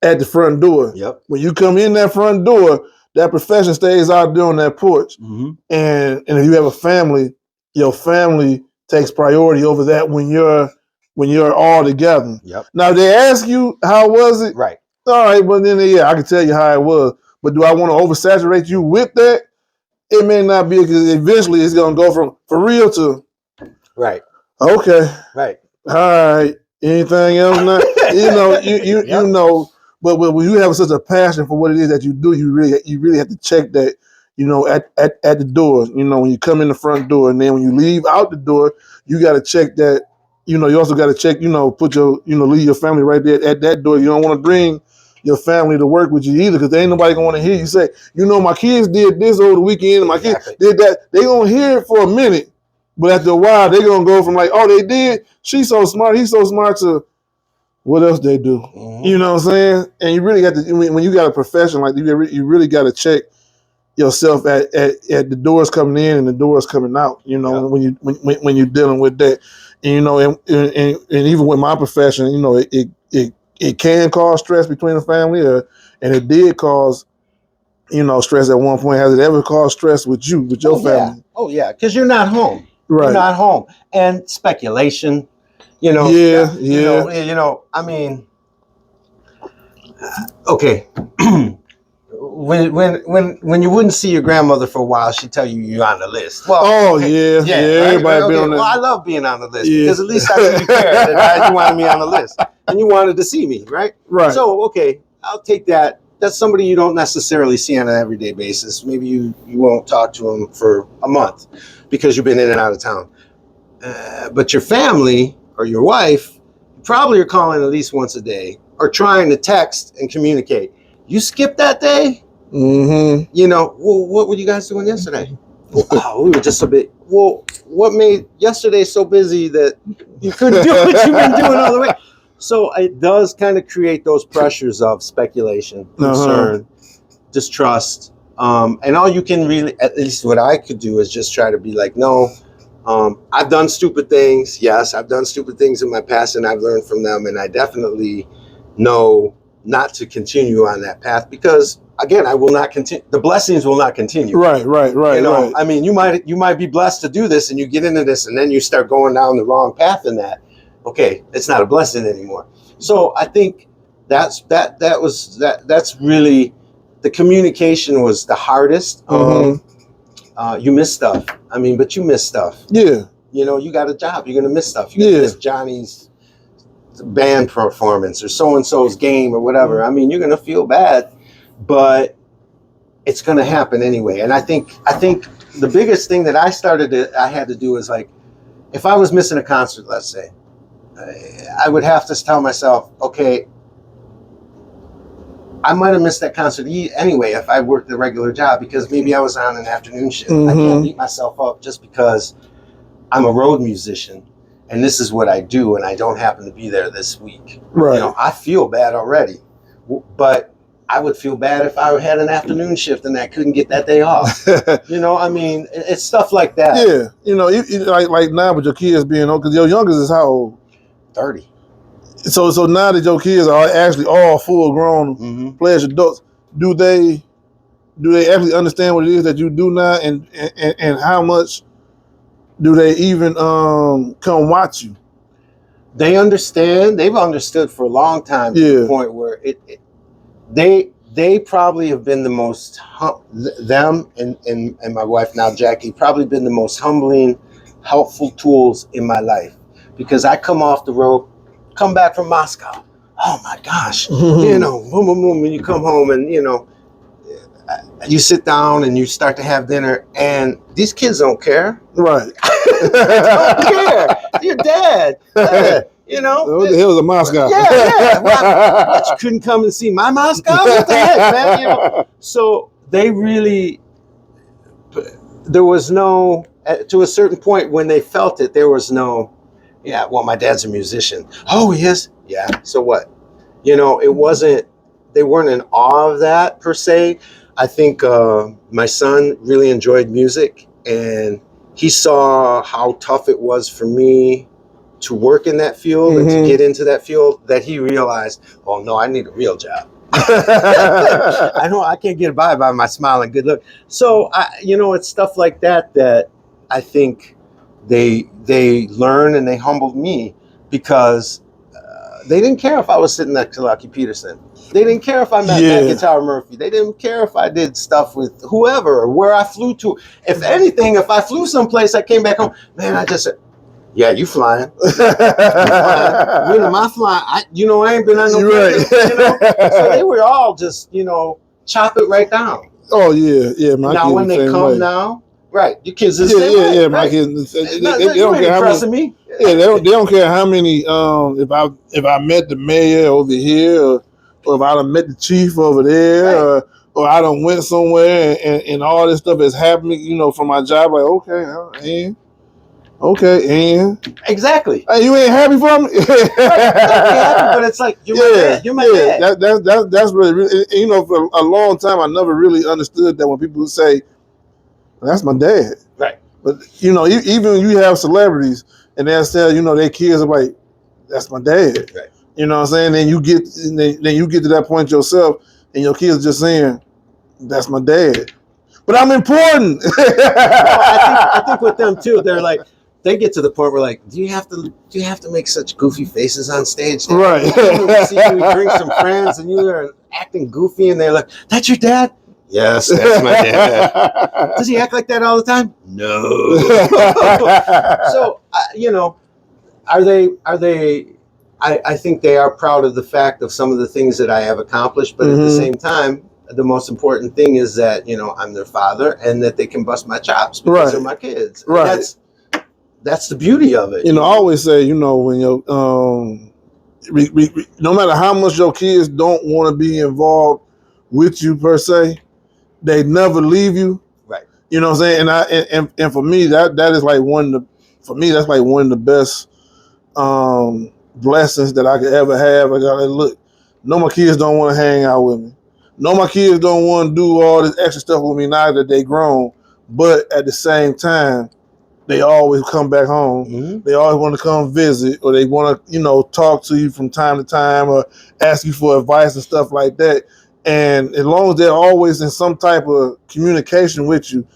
at the front door. Yep. When you come in that front door, that profession stays out there on that porch. Mm-hmm. And if you have a family, your family takes priority over that when you're all together. Yep. Now they ask you, how was it? Right. All right, but then I can tell you how it was. But do I want to oversaturate you with that? It may not be, because eventually it's gonna go from for real to right. Okay. Right. All right. Anything else? Now? Yep. But when you have such a passion for what it is that you do, you really have to check that, at the door. When you come in the front door, and then when you leave out the door, you got to check that. You also got to check. Put your leave your family right there at that door. You don't want to bring your family to work with you either, because ain't nobody gonna want to hear you say, my kids did this over the weekend, and my kids did that. They gonna hear it for a minute, but after a while, they're gonna go from like, oh, they did. She's so smart. He's so smart. To what else they do? Mm-hmm. You know what I'm saying? And you really got to, when you got a profession like you really got to check yourself at the doors coming in and the doors coming out. When you're dealing with that, and even with my profession, it can cause stress between the family, and it did cause stress at one point. Has it ever caused stress with you, with your family? Yeah. Oh yeah, because you're not home. Right. You're not home, and speculation. Yeah. I mean, okay. when you wouldn't see your grandmother for a while, she'd tell you you're on the list. Well, yeah. Right? Everybody be on that. Well, I love being on the list because at least I really care that you wanted me on the list and you wanted to see me, right? Right. So, okay, I'll take that. That's somebody you don't necessarily see on an everyday basis. Maybe you won't talk to them for a month because you've been in and out of town. But your family or your wife probably are calling at least once a day or trying to text and communicate. You skip that day? Mm-hmm. Well, what were you guys doing yesterday? Well, we were just a bit. Well, what made yesterday so busy that you couldn't do what you've been doing all the way? So it does kind of create those pressures of speculation, concern, distrust. And all you can really, at least what I could do, is just try to be like, no, I've done stupid things. Yes, I've done stupid things in my past and I've learned from them. And I definitely know not to continue on that path because, again, I will not continue. The blessings will not continue. Right. Right. I mean, you might be blessed to do this and you get into this and then you start going down the wrong path in that. Okay, it's not a blessing anymore. So I think that's really, the communication was the hardest. You miss stuff. I mean, but you miss stuff. Yeah. You know, you got a job. You're gonna miss stuff. You're gonna miss Johnny's band performance or so and so's game or whatever. I mean, you're gonna feel bad, but it's gonna happen anyway. And I think the biggest thing that I had to do is, like, if I was missing a concert, let's say, I would have to tell myself, okay, I might have missed that concert anyway if I worked a regular job, because maybe I was on an afternoon shift. I can't beat myself up just because I'm a road musician and this is what I do and I don't happen to be there this week. Right. You know, I feel bad already, but I would feel bad if I had an afternoon shift and I couldn't get that day off. You know, I mean, it's stuff like that. Yeah. You know, like now with your kids being old, because your youngest is how old? 30. So now that your kids are actually all full grown pledged adults, do they actually understand what it is that you do now, and how much do they even come watch you? They understand. They've understood for a long time, to the point where they probably have been the most them and my wife now, Jackie, probably been the most humbling, helpful tools in my life, because I come off the road, come back from Moscow. Oh my gosh, you know, boom, boom, boom. When you come home and, you know, you sit down and you start to have dinner, and these kids don't care. Right. Don't care. Your dad. You know. What the hell is a Moscow? Yeah. What, you couldn't come and see my Moscow? What the heck, man? You know. So they really, there was no, to a certain point when they felt it, there was no, yeah, well, my dad's a musician. Oh, he is? Yeah. So what? You know, it wasn't, they weren't in awe of that per se. I think my son really enjoyed music, and he saw how tough it was for me to work in that field and to get into that field, that he realized, oh no, I need a real job. I can't get by my smile and good look. So you know, it's stuff like that that I think they learn, and they humbled me, because they didn't care if I was sitting next to Lucky Peterson. They didn't care if I met Matt Guitar Murphy. They didn't care if I did stuff with whoever or where I flew to. If anything, if I flew someplace, I came back home, man, I just said, yeah, you flying. You flying. When am I flying? I ain't been on no plane, you know? So they were all just, you know, chop it right down. Oh, yeah. My now, when they come now, right, your kids are the same way. Yeah, my kids. They don't care how many. Yeah, they don't care how many. If I met the mayor over here, or if I done met the chief over there, or I done went somewhere and all this stuff is happening, you know, from my job. Like, okay, exactly. Hey, you ain't happy for me? But it's like, you're my dad. You're my dad. That's really, you know, for a long time I never really understood that when people say, that's my dad. Right. But, you know, even when you have celebrities and they'll say, you know, their kids are like, that's my dad. Right. You know what I'm saying? Then you get to that point yourself, and your kids are just saying, that's my dad. But I'm important. I think with them too, they're like, they get to the point where, like, do you have to make such goofy faces on stage? Right. You see you bring some friends and you're acting goofy, and they're like, that's your dad? Yes, that's my dad. Does he act like that all the time? No. So, you know, are they? I think they are proud of the fact of some of the things that I have accomplished, but at the same time, the most important thing is that, you know, I'm their father, and that they can bust my chops because they're my kids. Right. That's the beauty of it. You know, I always say, you know, when your no matter how much your kids don't want to be involved with you per se, they never leave you. Right. You know what I'm saying? And for me, that is like that's like one of the best blessings that I could ever have. I gotta look. No, my kids don't want to hang out with me. No, my kids don't want to do all this extra stuff with me now that they grown. But at the same time, they always come back home. They always want to come visit, or they want to, you know, talk to you from time to time, or ask you for advice and stuff like that. And as long as they're always in some type of communication with you,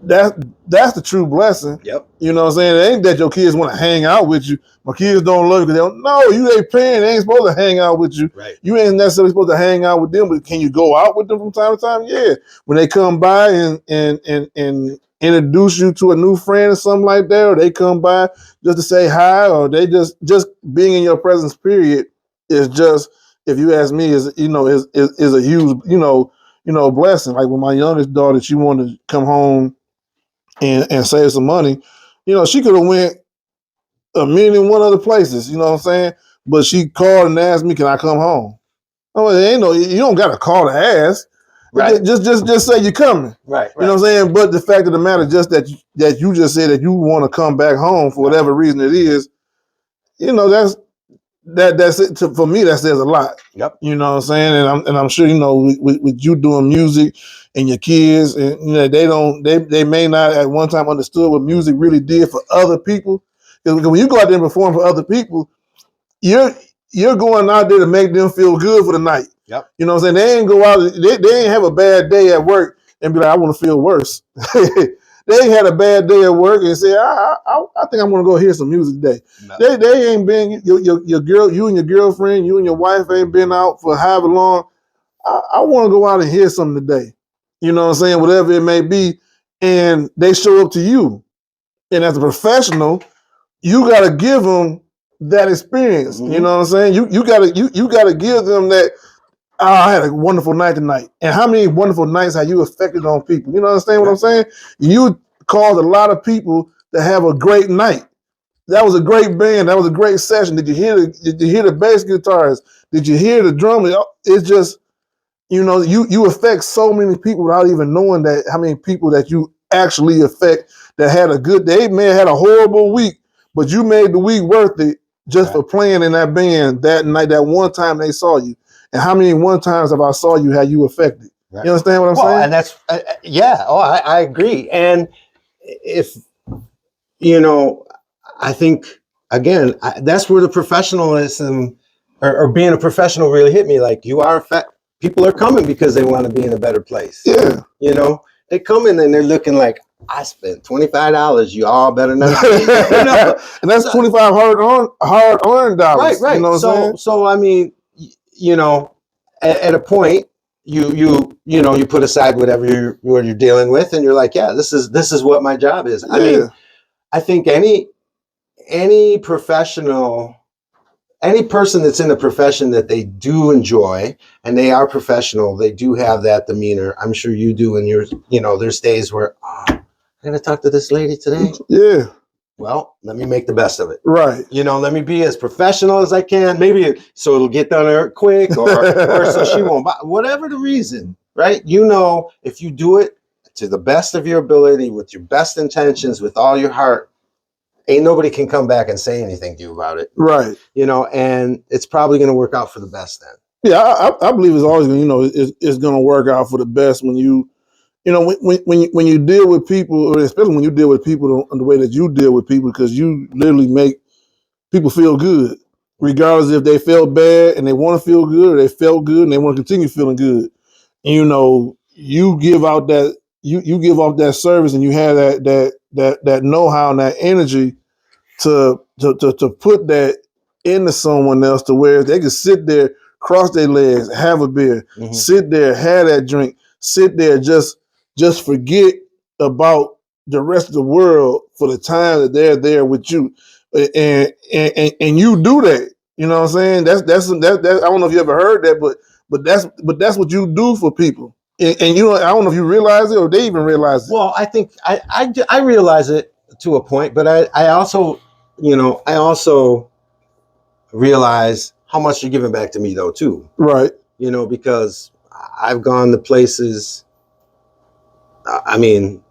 that's the true blessing. Yep. You know what I'm saying? It ain't that your kids want to hang out with you. My kids don't love you because they don't. No, you they parent. They ain't supposed to hang out with you. Right. You ain't necessarily supposed to hang out with them, but can you go out with them from time to time? Yeah. When they come by and introduce you to a new friend or something like that, or they come by just to say hi, or they just being in your presence, period, is just, if you ask me, is a huge, blessing. Like when my youngest daughter, she wanted to come home and save some money, she could have went a million and one other places, you know what I'm saying? But she called and asked me, can I come home? Oh, you don't got to call to ask. Right. Just say you're coming. Right. You know what I'm saying? But the fact of the matter, just that you just said that you want to come back home for whatever reason it is, that's it. For me, that says a lot. Yep. You know what I'm saying? And I'm sure, with you doing music and your kids, and they may not at one time understood what music really did for other people. Because when you go out there and perform for other people, you're going out there to make them feel good for the night. Yep. You know what I'm saying? They ain't go out, they ain't have a bad day at work and be like, I want to feel worse. They had a bad day at work and say, I think I'm gonna go hear some music today. No. They ain't been your girl, you and your girlfriend, you and your wife ain't been out for however long. I want to go out and hear something today. You know what I'm saying? Whatever it may be, and they show up to you, and as a professional, you got to give them that experience. Mm-hmm. You know what I'm saying? You got to give them that. Oh, I had a wonderful night tonight. And how many wonderful nights have you affected on people? You know what I'm saying? You caused a lot of people to have a great night. That was a great band. That was a great session. Did you hear the bass guitars? Did you hear the drums? It's just, you affect so many people without even knowing that how many people that you actually affect that had a good day. They may have had a horrible week, but you made the week worth it just for playing in that band that night, that one time they saw you. And how many one times have I saw you, how you affected? Right. You understand what I'm saying? And that's, I agree. And if, I think, again, that's where the professionalism or being a professional really hit me. Like, people are coming because they want to be in a better place. Yeah. They come in and they're looking like, I spent $25. You all better not. And that's 25 hard earned dollars. Right. You know what I'm saying? So I mean, at a point, you put aside whatever you're dealing with, and you're like, yeah, this is what my job is. Yeah. I mean, I think any professional, any person that's in a profession that they do enjoy and they are professional, they do have that demeanor. I'm sure you do in yours. There's days where I'm going to talk to this lady today. Yeah. Well, let me make the best of it. Right. Let me be as professional as I can. Maybe so it'll get done there quick or so she won't buy. Whatever the reason, right? If you do it to the best of your ability, with your best intentions, with all your heart, ain't nobody can come back and say anything to you about it. Right. And it's probably going to work out for the best then. Yeah, I believe it's always going to, it's going to work out for the best when you, when you deal with people, or especially when you deal with people the way that you deal with people, because you literally make people feel good, regardless if they felt bad and they want to feel good, or they felt good and they want to continue feeling good. You give out that you give off that service, and you have that know-how and that energy to put that into someone else, to where they can sit there, cross their legs, have a beer, sit there, have that drink, sit there, just forget about the rest of the world for the time that they're there with you, and you do that. You know what I'm saying? That's I don't know if you ever heard that, but that's what you do for people. And I don't know if you realize it or they even realize it. Well, I think I realize it to a point, but I also realize how much you're giving back to me though too. Right. Because I've gone to places. I mean,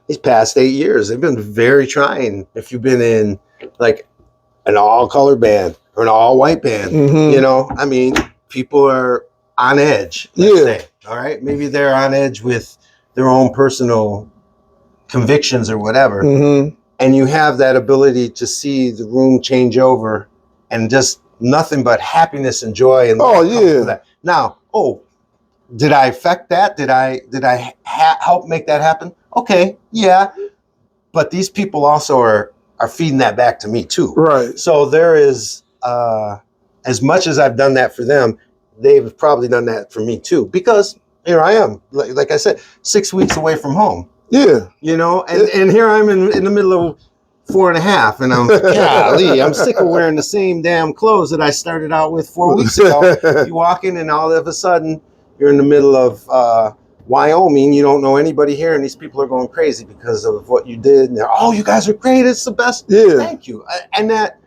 these past 8 years, they've been very trying. If you've been in like an all-color band or an all-white band, I mean, people are on edge. Let's say, all right, maybe they're on edge with their own personal convictions or whatever, and you have that ability to see the room change over, and just nothing but happiness and joy. And that. Now, did I affect that? Did I help make that happen? Okay, yeah, but these people also are feeding that back to me too. Right. So there is, as much as I've done that for them, they've probably done that for me too. Because here I am, like I said, 6 weeks away from home. Yeah. You know, and here I'm in the middle of 4.5, and I'm golly, I'm sick of wearing the same damn clothes that I started out with 4 weeks ago. You walk in, and all of a sudden, you're in the middle of Wyoming. You don't know anybody here, and these people are going crazy because of what you did. And they're, oh, you guys are great. It's the best. Yeah. Thank you. And that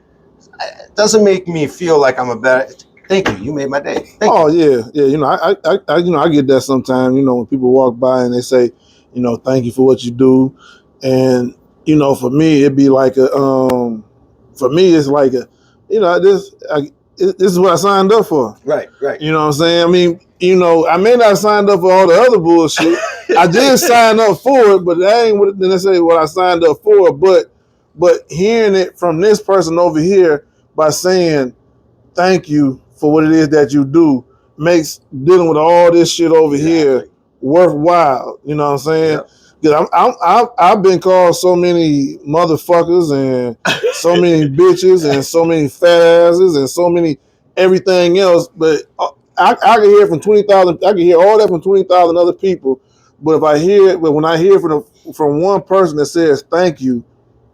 doesn't make me feel like I'm a better. Thank you. You made my day. Thank you. Yeah, yeah. You know, I get that sometimes. You know, when people walk by and they say, you know, thank you for what you do, and you know, for me, it'd be like for me, it's like you know, this is what I signed up for. Right. You know what I'm saying? I mean, you know, I may not have signed up for all the other bullshit. I did sign up for it, but that ain't necessarily what I signed up for. But hearing it from this person over here by saying thank you for what it is that you do makes dealing with all this shit over here worthwhile. You know what I'm saying? Because I've been called so many motherfuckers and so many bitches and so many fat asses and so many everything else, but I can hear from 20,000. I can hear all that from 20,000 other people. But if I hear it, but when I hear from one person that says thank you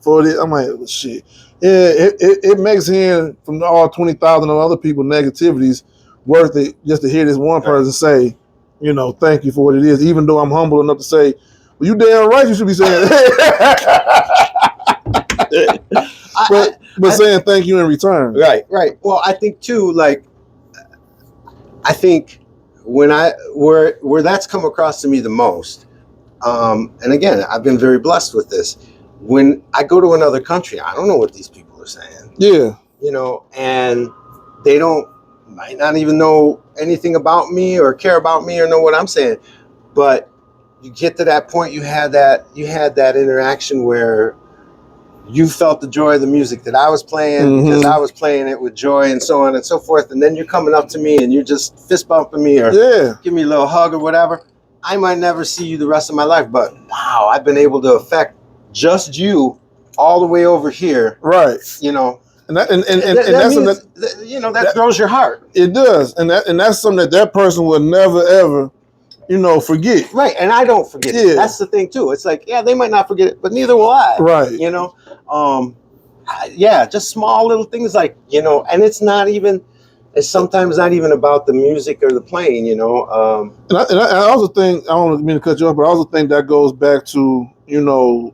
for this, I'm like, shit. Yeah, it makes hearing from all 20,000 of other people negativities worth it just to hear this one person say, you know, thank you for what it is. Even though I'm humble enough to say, well, you damn right you should be saying that. but saying thank you in return. Right. Well, I think too, like, I think when where that's come across to me the most, and again, I've been very blessed with this. When I go to another country, I don't know what these people are saying. Yeah. You know, and they might not even know anything about me or care about me or know what I'm saying. But you get to that point, you had that interaction where you felt the joy of the music that I was playing because I was playing it with joy and so on and so forth. And then you're coming up to me and you're just fist bumping me or give me a little hug or whatever. I might never see you the rest of my life, but wow, I've been able to affect just you all the way over here. Right. You know, and that's something you know, that throws your heart. It does. And that's something that person will never ever, you know, forget. Right. And I don't forget it. That's the thing too. It's like, yeah, they might not forget it, but neither will I. Right. You know, just small little things like, you know, and it's sometimes not even about the music or the playing, you know. And I also think, I don't mean to cut you off, but I also think that goes back to, you know,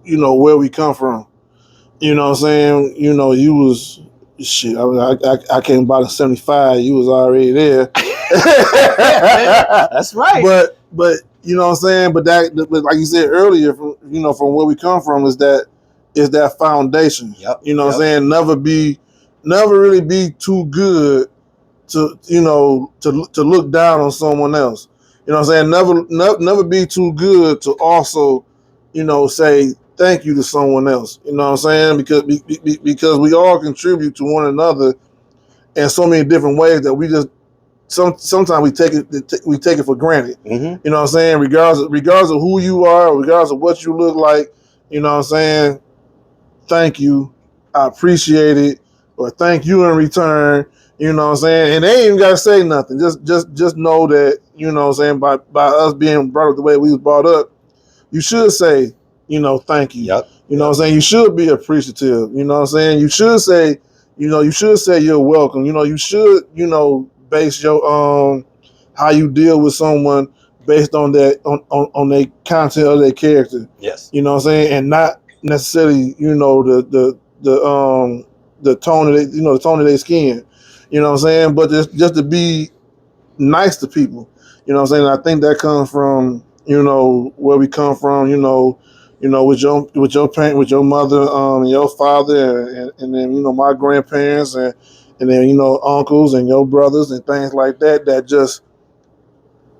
where we come from. You know what I'm saying? You know, you was, shit, I came about in 75, you was already there. That's right. But you know what I'm saying? But like you said earlier, from where we come from is that foundation. You know what I'm saying? Never really be too good to look down on someone else. You know what I'm saying? Never be too good to also, you know, say thank you to someone else. You know what I'm saying? Because we all contribute to one another in so many different ways that we just sometimes we take it for granted. You know what I'm saying? Regardless of who you are, regardless of what you look like, you know what I'm saying? Thank you. I appreciate it. Or thank you in return. You know what I'm saying? And they ain't even gotta say nothing. Just know that, you know what I'm saying, by us being brought up the way we was brought up, you should say, you know, thank you. You know what I'm saying? You should be appreciative. You know what I'm saying? You should say, you're welcome. You know, you should, you know, base your how you deal with someone based on that on their content of their character. Yes. You know what I'm saying? And not necessarily, you know, the tone of their skin. You know what I'm saying? But just to be nice to people. You know what I'm saying? I think that comes from, you know, where we come from, you know, with your parent, with your mother, and your father, and then, you know, my grandparents, and then, you know, uncles and your brothers and things like that. That just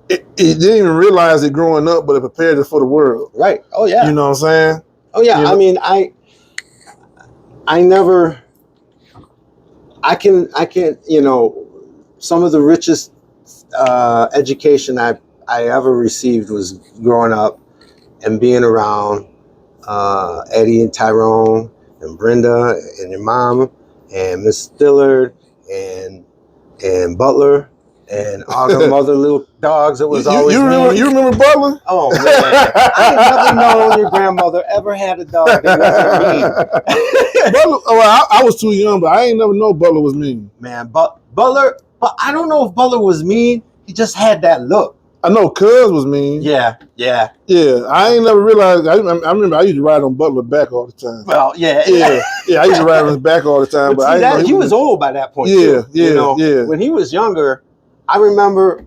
it didn't even realize it growing up, but it prepared us for the world. Right. Oh yeah. You know what I'm saying? Oh yeah. You know? I mean, I can, you know, some of the richest education I ever received was growing up and being around Eddie and Tyrone and Brenda and your mom and Miss Dillard and Butler and all them other little dogs. It was always me. You remember Butler? Oh man, I never known your grandmother ever had a dog that wasn't mean. Butler, I was too young, but I ain't never know Butler was mean. Man, Butler, but I don't know if Butler was mean. He just had that look. I know Cuz was mean. Yeah. I ain't never realized. I remember I used to ride on Butler's back all the time. Well, yeah. I used to ride on his back all the time. But see, he was old by that point. Yeah, too, you know? When he was younger, I remember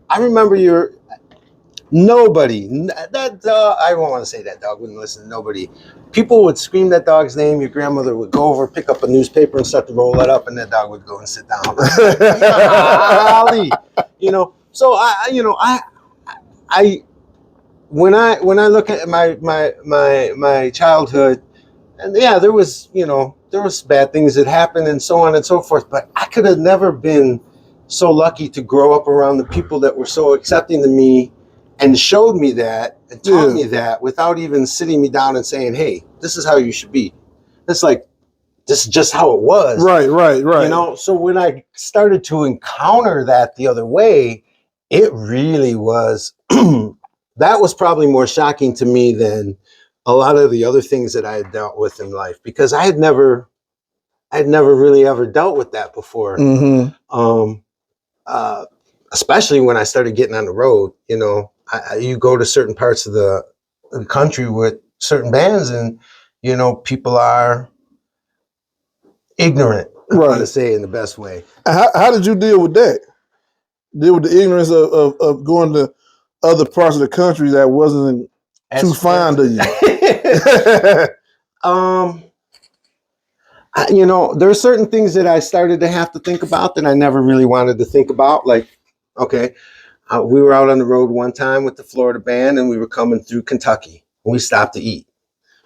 nobody. That dog, I don't want to say that dog wouldn't listen to nobody. People would scream that dog's name. Your grandmother would go over, pick up a newspaper, and start to roll that up, and that dog would go and sit down. Golly. You know. So when I look at my childhood, and yeah, there was bad things that happened and so on and so forth, but I could have never been so lucky to grow up around the people that were so accepting to me and showed me that and taught me that without even sitting me down and saying, hey, this is how you should be. It's like, this is just how it was. Right. You know, so when I started to encounter that the other way, it really was, that was probably more shocking to me than a lot of the other things that I had dealt with in life, because I had never really ever dealt with that before. Mm-hmm. Especially when I started getting on the road, you know, you go to certain parts of the country with certain bands and, you know, people are ignorant, I want to say in the best way. How did you deal with that? Deal with the ignorance of going to other parts of the country that wasn't too fond of you? You know, there are certain things that I started to have to think about that I never really wanted to think about. Like, okay, we were out on the road one time with the Florida band, and we were coming through Kentucky, and we stopped to eat.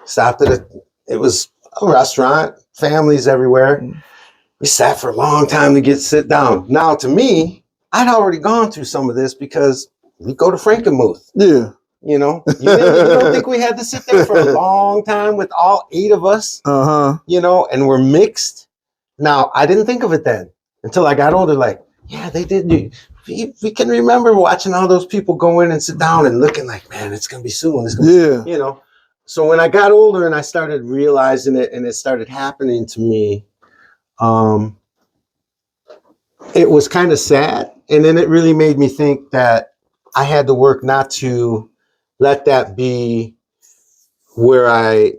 It was a restaurant, families everywhere. We sat for a long time to sit down. Now, to me, I'd already gone through some of this because we go to Frankenmuth. Yeah. You know, you don't think we had to sit there for a long time with all 8 of us, you know, and we're mixed. Now, I didn't think of it then until I got older. Like, yeah, they did. We can remember watching all those people go in and sit down and looking like, man, it's going to be soon. You know. So when I got older and I started realizing it and it started happening to me, it was kind of sad. And then it really made me think that I had to work not to let that be where I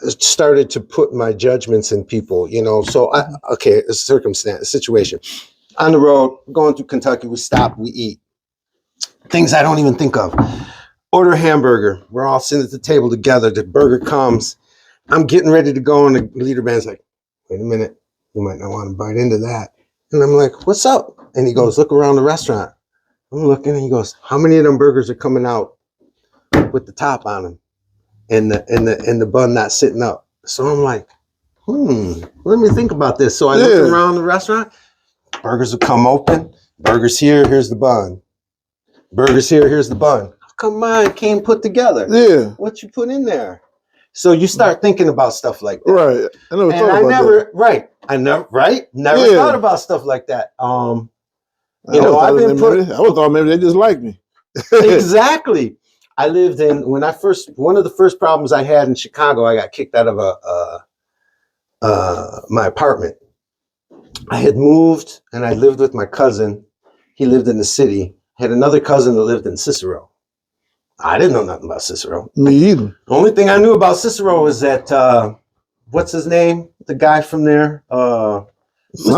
started to put my judgments in people, you know. So, a situation. On the road, going through Kentucky, we stop, we eat. Things I don't even think of. Order a hamburger. We're all sitting at the table together. The burger comes. I'm getting ready to go, and the leader band's like, wait a minute, you might not want to bite into that. And I'm like, what's up? And he goes, look around the restaurant. I'm looking, and he goes, how many of them burgers are coming out with the top on them and the bun not sitting up? So I'm like, let me think about this. So I look around the restaurant. Burgers will come open. Burgers here, here's the bun. Burgers here, here's the bun. How come mine came put together? Yeah. What you put in there? So you start thinking about stuff like that. Right. I never thought about stuff like that. You know, I would thought maybe they just liked me. Exactly. I lived in one of the first problems I had in Chicago. I got kicked out of my apartment. I had moved and I lived with my cousin. He lived in the city. I had another cousin that lived in Cicero. I didn't know nothing about Cicero. Me either. The only thing I knew about Cicero was that what's his name? The guy from there. The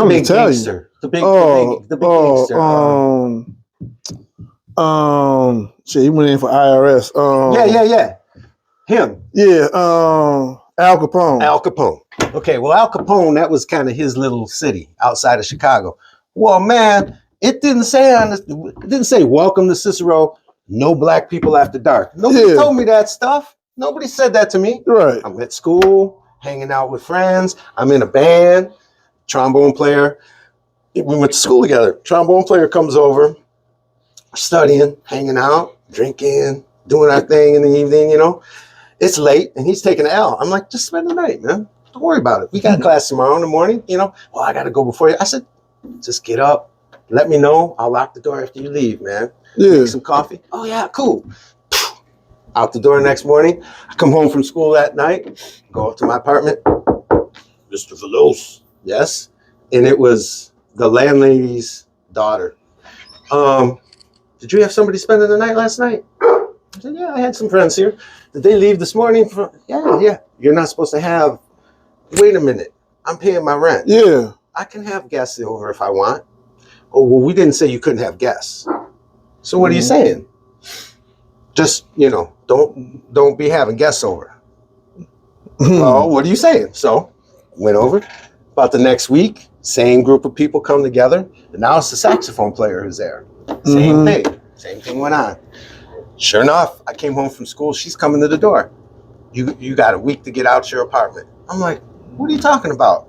big gangster. The big gangster. Shit, he went in for IRS. Yeah. Him. Yeah. Al Capone. Al Capone. Okay, well, Al Capone, that was kind of his little city outside of Chicago. Well, man, it didn't say welcome to Cicero, no black people after dark. Nobody told me that stuff. Nobody said that to me. Right. I'm at school, hanging out with friends. I'm in a band, trombone player. We went to school together. Trombone player comes over, studying, hanging out, drinking, doing our thing in the evening, you know. It's late and he's taking an L. I'm like, just spend the night, man. Don't worry about it. We got class tomorrow in the morning, you know. Well, I got to go before you. I said, just get up. Let me know. I'll lock the door after you leave, man. Yeah. Make some coffee. Oh, yeah, cool. Out the door next morning. I come home from school that night, go up to my apartment. Mr. Veloz. Yes. And it was the landlady's daughter. Did you have somebody spending the night last night? I said, yeah, I had some friends here. Did they leave this morning? Yeah. You're not supposed to have. Wait a minute. I'm paying my rent. Yeah. I can have guests over if I want. Oh, well, we didn't say you couldn't have guests. So what are you saying? Just, you know, don't be having guests over. Well, what are you saying? So went over. About the next week, same group of people come together. And now it's the saxophone player who's there. Same thing. Same thing went on. Sure enough, I came home from school. She's coming to the door. You got a week to get out your apartment. I'm like, what are you talking about?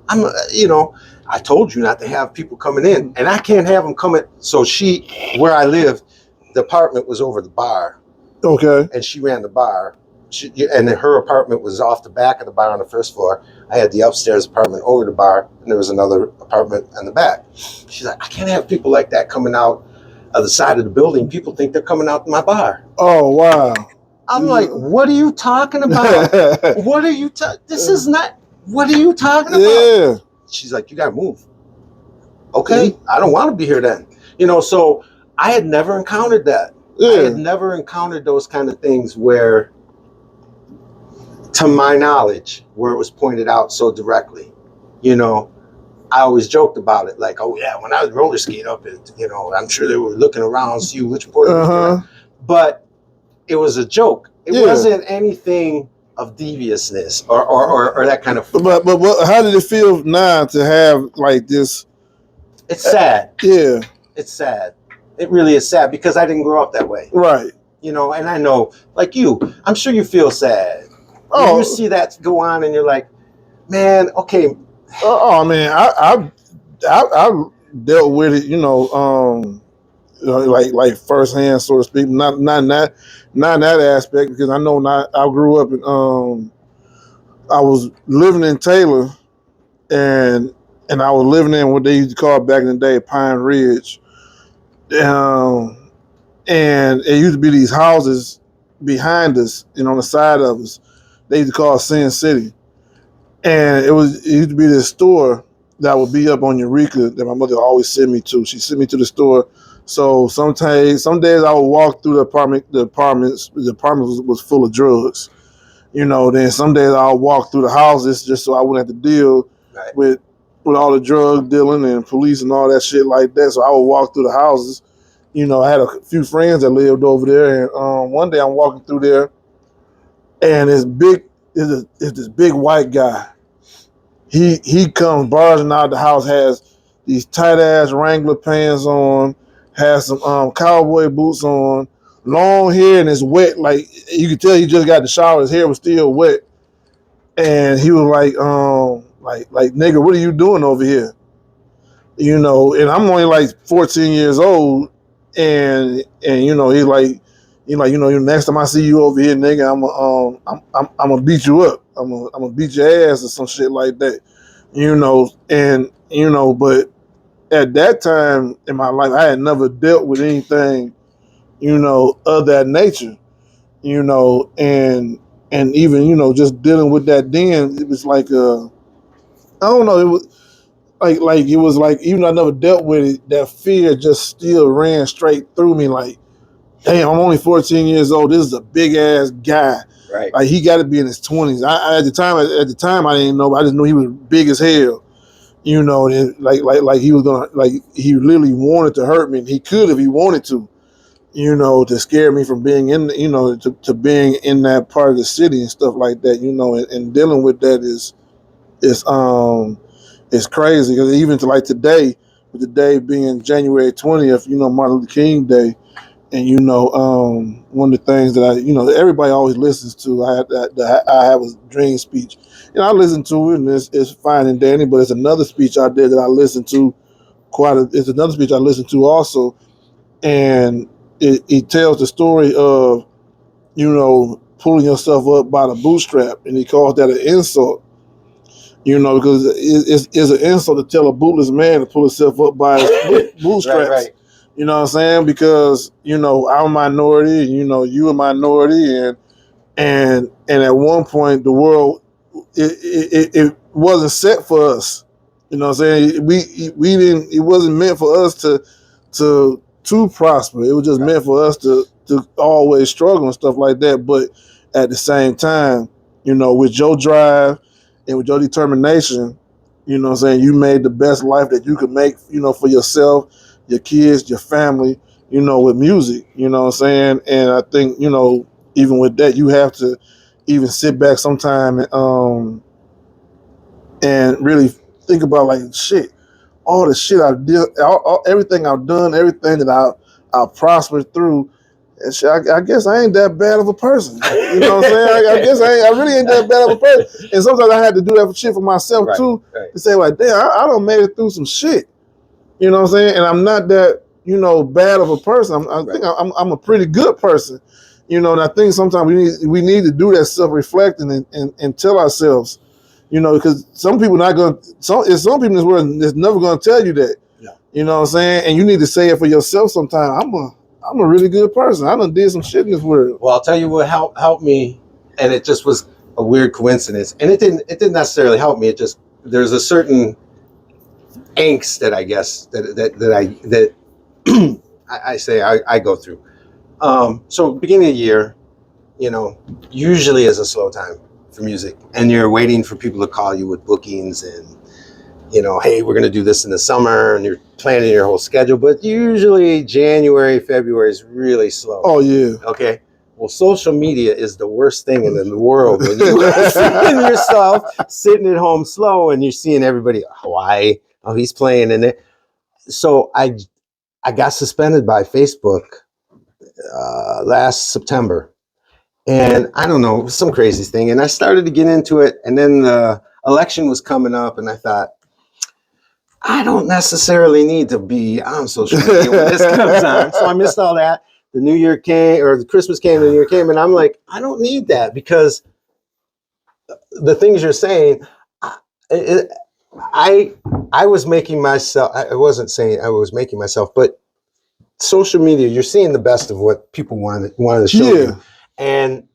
I told you not to have people coming in, and I can't have them coming. So where I lived, the apartment was over the bar. Okay. And she ran the bar. And then her apartment was off the back of the bar on the first floor. I had the upstairs apartment over the bar, and there was another apartment on the back. She's like, I can't have people like that coming out of the side of the building. People think they're coming out to my bar. Oh, wow. I'm like, what are you talking about? What are you this is not, what are you talking about? Yeah. She's like, you got to move. Okay, I don't want to be here then. You know, so I had never encountered that. Yeah. I had never encountered those kind of things where, to my knowledge, where it was pointed out so directly. You know, I always joked about it, like, oh yeah, when I was roller skate up, I'm sure they were looking around, see which boy was there. But it was a joke. It wasn't anything of deviousness or that kind of. But how did it feel now to have like this? It's sad. Yeah. It's sad. It really is sad because I didn't grow up that way. Right. You know, and I know, like you, I'm sure you feel sad. You see that go on, and you're like, man, okay. Oh man, I dealt with it, like firsthand, so to speak. Not in that aspect, because I know I grew up in I was living in Taylor, and I was living in what they used to call back in the day Pine Ridge, and it used to be these houses behind us and on the side of us. They used to call Sin City, and it used to be this store that would be up on Eureka that my mother always sent me to. She sent me to the store. So some days I would walk through the apartment. The apartment was full of drugs. Then some days I'll walk through the houses just so I wouldn't have to deal with all the drug dealing and police and all that shit like that. So I would walk through the houses. I had a few friends that lived over there, and one day I'm walking through there, and it's this big white guy. He comes barging out the house, has these tight ass Wrangler pants on, has some cowboy boots on, long hair, and it's wet. Like you could tell he just got the shower. His hair was still wet, and he was like nigga, what are you doing over here? And I'm only like 14 years old, and he's like. Next time I see you over here, nigga, I'm gonna beat you up. I'm gonna beat your ass or some shit like that. But at that time in my life, I had never dealt with anything, of that nature, and even, just dealing with that then, it was like, I don't know, it was like it was like, even though I never dealt with it, that fear just still ran straight through me, like, damn, I'm only 14 years old. This is a big ass guy. Right. Like he got to be in his 20s. At the time I didn't know, but I just knew he was big as hell. And like he was gonna, like he literally wanted to hurt me. And he could if he wanted to, to scare me from being in, to being in that part of the city and stuff like that. And dealing with that is crazy, because even to like today, with the day being January 20th, Martin Luther King Day. And one of the things that I, everybody always listens to. I have a dream speech, and I listen to it, and it's fine and dandy. But it's another speech out there that I listen to it's another speech I listen to also, and it tells the story of you know, pulling yourself up by the bootstrap, and he calls that an insult. You know, because it's an insult to tell a bootless man to pull himself up by his bootstraps. Right. You know what I'm saying? Because, you know, I'm a minority, and, you know, you a minority, and at one point the world it wasn't set for us. You know what I'm saying? We didn't. It wasn't meant for us to prosper. It was just meant for us to always struggle and stuff like that. But at the same time, you know, with your drive and with your determination, you know what I'm saying, you made the best life that you could make, you know, for yourself, your kids, your family, you know, with music. You know what I'm saying? And I think, you know, even with that, you have to even sit back sometime and really think about, like, shit, all the shit I've did, everything I've done, everything that I've prospered through. And shit, I guess I ain't that bad of a person. You know what I'm saying? I guess I really ain't that bad of a person. And sometimes I had to do that for shit for myself too, to say, like, damn, I done made it through some shit. You know what I'm saying? And I'm not that, you know, bad of a person. I think I'm a pretty good person. You know, and I think sometimes we need to do that self-reflecting and tell ourselves, you know, because some people not going to, some people in this world that's never going to tell you that. Yeah. You know what I'm saying? And you need to say it for yourself sometimes. I'm a really good person. I done did some shit in this world. Well, I'll tell you what helped me, and it just was a weird coincidence. And it didn't necessarily help me. It just, there's a certain angst that I guess that I say I go through. So beginning of the year, you know, usually is a slow time for music, and you're waiting for people to call you with bookings, and, you know, hey, we're going to do this in the summer, and you're planning your whole schedule. But usually January, February is really slow. Oh yeah. Okay. Well, social media is the worst thing in the world when you're seeing yourself sitting at home slow, and you're seeing everybody, Hawaii, oh, he's playing in it. So I got suspended by Facebook last September. And I don't know, it was some crazy thing. And I started to get into it. And then the election was coming up, and I thought, I don't necessarily need to be on social media when this comes on. So I missed all that. The New Year came, or the Christmas came, the New Year came. And I'm like, I don't need that, because the things you're saying, I was making myself, I wasn't saying I was making myself, but social media, you're seeing the best of what people wanted to show you. And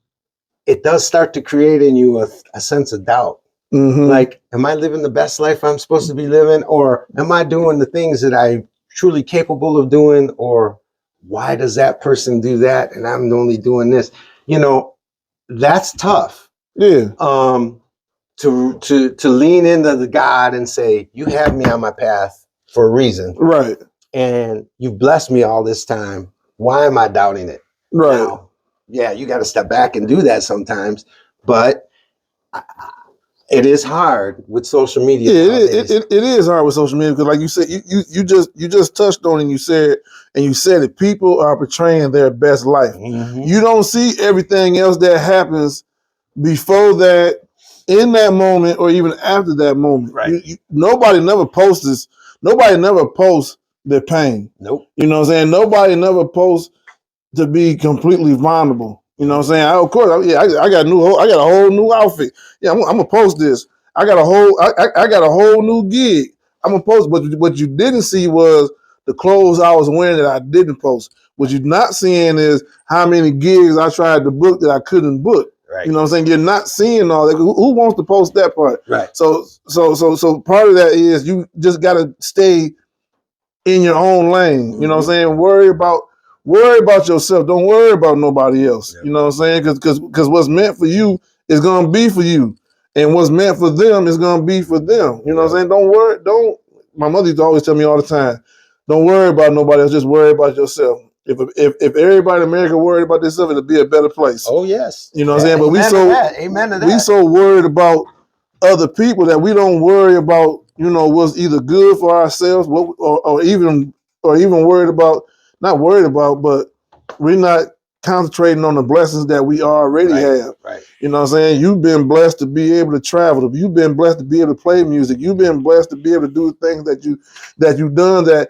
it does start to create in you a sense of doubt. Mm-hmm. Like, am I living the best life I'm supposed to be living? Or am I doing the things that I'm truly capable of doing? Or why does that person do that and I'm only doing this? You know, that's tough. Yeah. To lean into the God and say, you have me on my path for a reason. Right. And you've blessed me all this time. Why am I doubting it? Right. Now, yeah, you got to step back and do that sometimes, but it is hard with social media. Yeah, it is hard with social media, because, like you said, you just touched on it, and you said it. People are portraying their best life. Mm-hmm. You don't see everything else that happens before that, in that moment, or even after that moment. Right. Nobody never posts their pain. Nope. You know what I'm saying? Nobody never posts to be completely vulnerable. You know what I'm saying? I got a whole new outfit. Yeah, I'm gonna post this. I got a whole new gig. I'm gonna post. But what you didn't see was the clothes I was wearing that I didn't post. What you're not seeing is how many gigs I tried to book that I couldn't book. Right. You know what I'm saying? You're not seeing all that. Who wants to post that part? Right. So part of that is you just gotta stay in your own lane. Mm-hmm. You know what I'm saying? Worry about yourself. Don't worry about nobody else. Yeah. You know what I'm saying? Because what's meant for you is gonna be for you, and what's meant for them is gonna be for them. You know what I'm saying? Don't worry. My mother used to always tell me all the time, don't worry about nobody else. Just worry about yourself. If everybody in America worried about themselves, it'd be a better place. Oh yes. You know what I'm saying? But Amen to that. We so worried about other people that we don't worry about, you know, what's either good for ourselves, or even worried about. Not worried about, but we're not concentrating on the blessings that we already have. Right. You know what I'm saying? You've been blessed to be able to travel. You've been blessed to be able to play music. You've been blessed to be able to do things that you've done that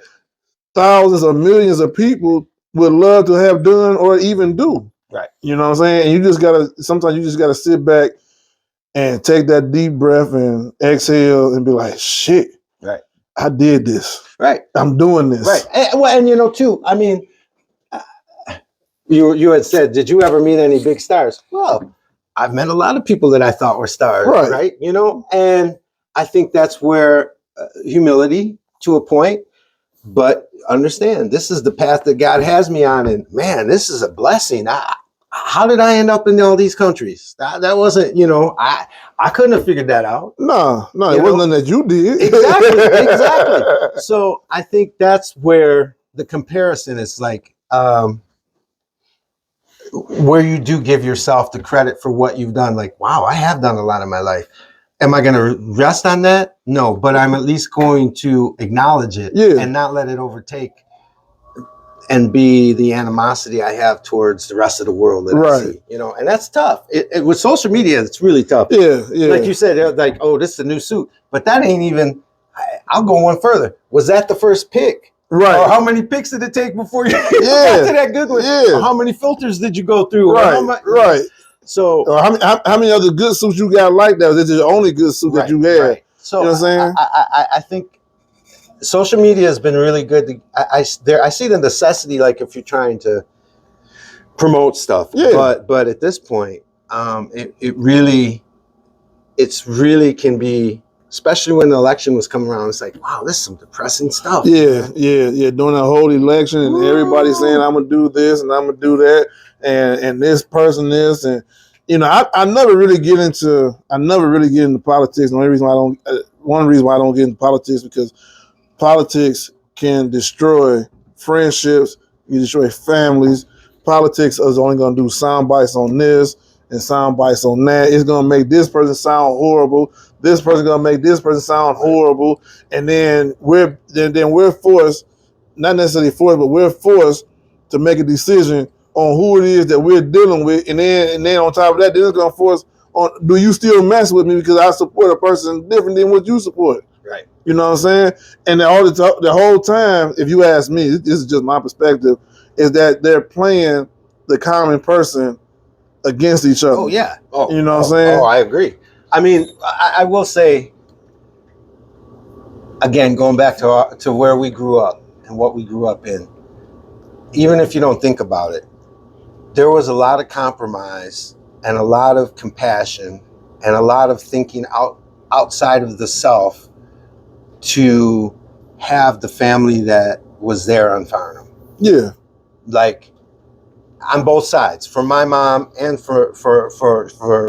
thousands or millions of people would love to have done or even do. Right. You know what I'm saying? And sometimes you just gotta sit back and take that deep breath and exhale and be like, shit, right. I did this. Right. I'm doing this. Right. And too, I mean, you had said, did you ever meet any big stars? Well, I've met a lot of people that I thought were stars, right? And I think that's where humility to a point, but understand this is the path that God has me on, and man, this is a blessing. How did I end up in all these countries? That wasn't, I couldn't have figured that out. No, it wasn't nothing that you did. Exactly. So I think that's where the comparison is like, where you do give yourself the credit for what you've done. Like, wow, I have done a lot in my life. Am I going to rest on that? No, but I'm at least going to acknowledge it and not let it overtake and be the animosity I have towards the rest of the world that I see, and that's tough. With social media, it's really tough. Yeah. Like you said, like, oh, this is a new suit, but that ain't even, I'll go one further. Was that the first pick? Right. Or how many picks did it take before you got to that good one? Yeah. Or how many filters did you go through? Right. So how many other good suits you got like that? This is the only good suit that you had. Right. So you know what I'm saying? I think social media has been really good. I see the necessity, like if you're trying to promote stuff. Yeah. But at this point, it really can be, especially when the election was coming around. It's like, wow, this is some depressing stuff. Yeah. During the whole election, and everybody saying I'm gonna do this and I'm gonna do that, and this person this, and I never really get into politics. The only reason one reason why I don't get into politics because politics can destroy friendships, you destroy families. Politics is only going to do sound bites on this and sound bites on that. It's going to make this person sound horrible. This person going to make this person sound horrible. And then we're forced, not necessarily forced, but we're forced to make a decision on who it is that we're dealing with. And then on top of that, then it's going to force on, do you still mess with me because I support a person different than what you support? Right. You know what I'm saying? And the whole time, if you ask me, this is just my perspective, is that they're playing the common person against each other. Oh, yeah. You know what I'm saying? Oh, I agree. I mean, I will say, again, going back to where we grew up and what we grew up in, even if you don't think about it, there was a lot of compromise and a lot of compassion and a lot of thinking outside of the self to have the family that was there on Farnham. Yeah. Like, on both sides, for my mom and for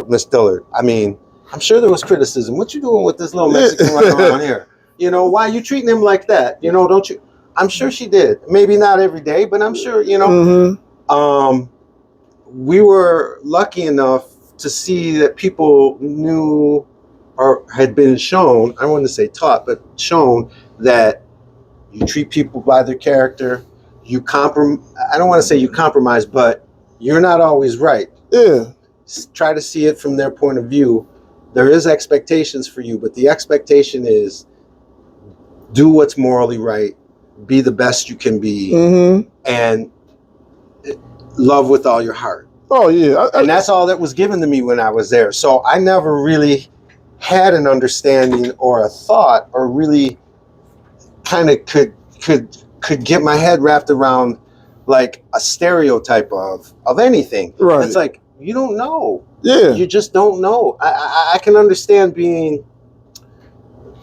Miss Dillard. I mean, I'm sure there was criticism. What you doing with this little Mexican running around here? Why are you treating him like that? Don't you? I'm sure she did. Maybe not every day, but I'm sure, Mm-hmm. We were lucky enough to see that people knew or had been shown, I wouldn't say taught, but shown that you treat people by their character. I don't want to say you compromise, but you're not always right. Yeah. Try to see it from their point of view. There is expectations for you, but the expectation is do what's morally right, be the best you can be, mm-hmm. and love with all your heart. Oh, yeah. And that's all that was given to me when I was there. So I never really had an understanding or a thought or really kind of could get my head wrapped around like a stereotype of anything. Right. It's like, you don't know. Yeah. You just don't know. I can understand being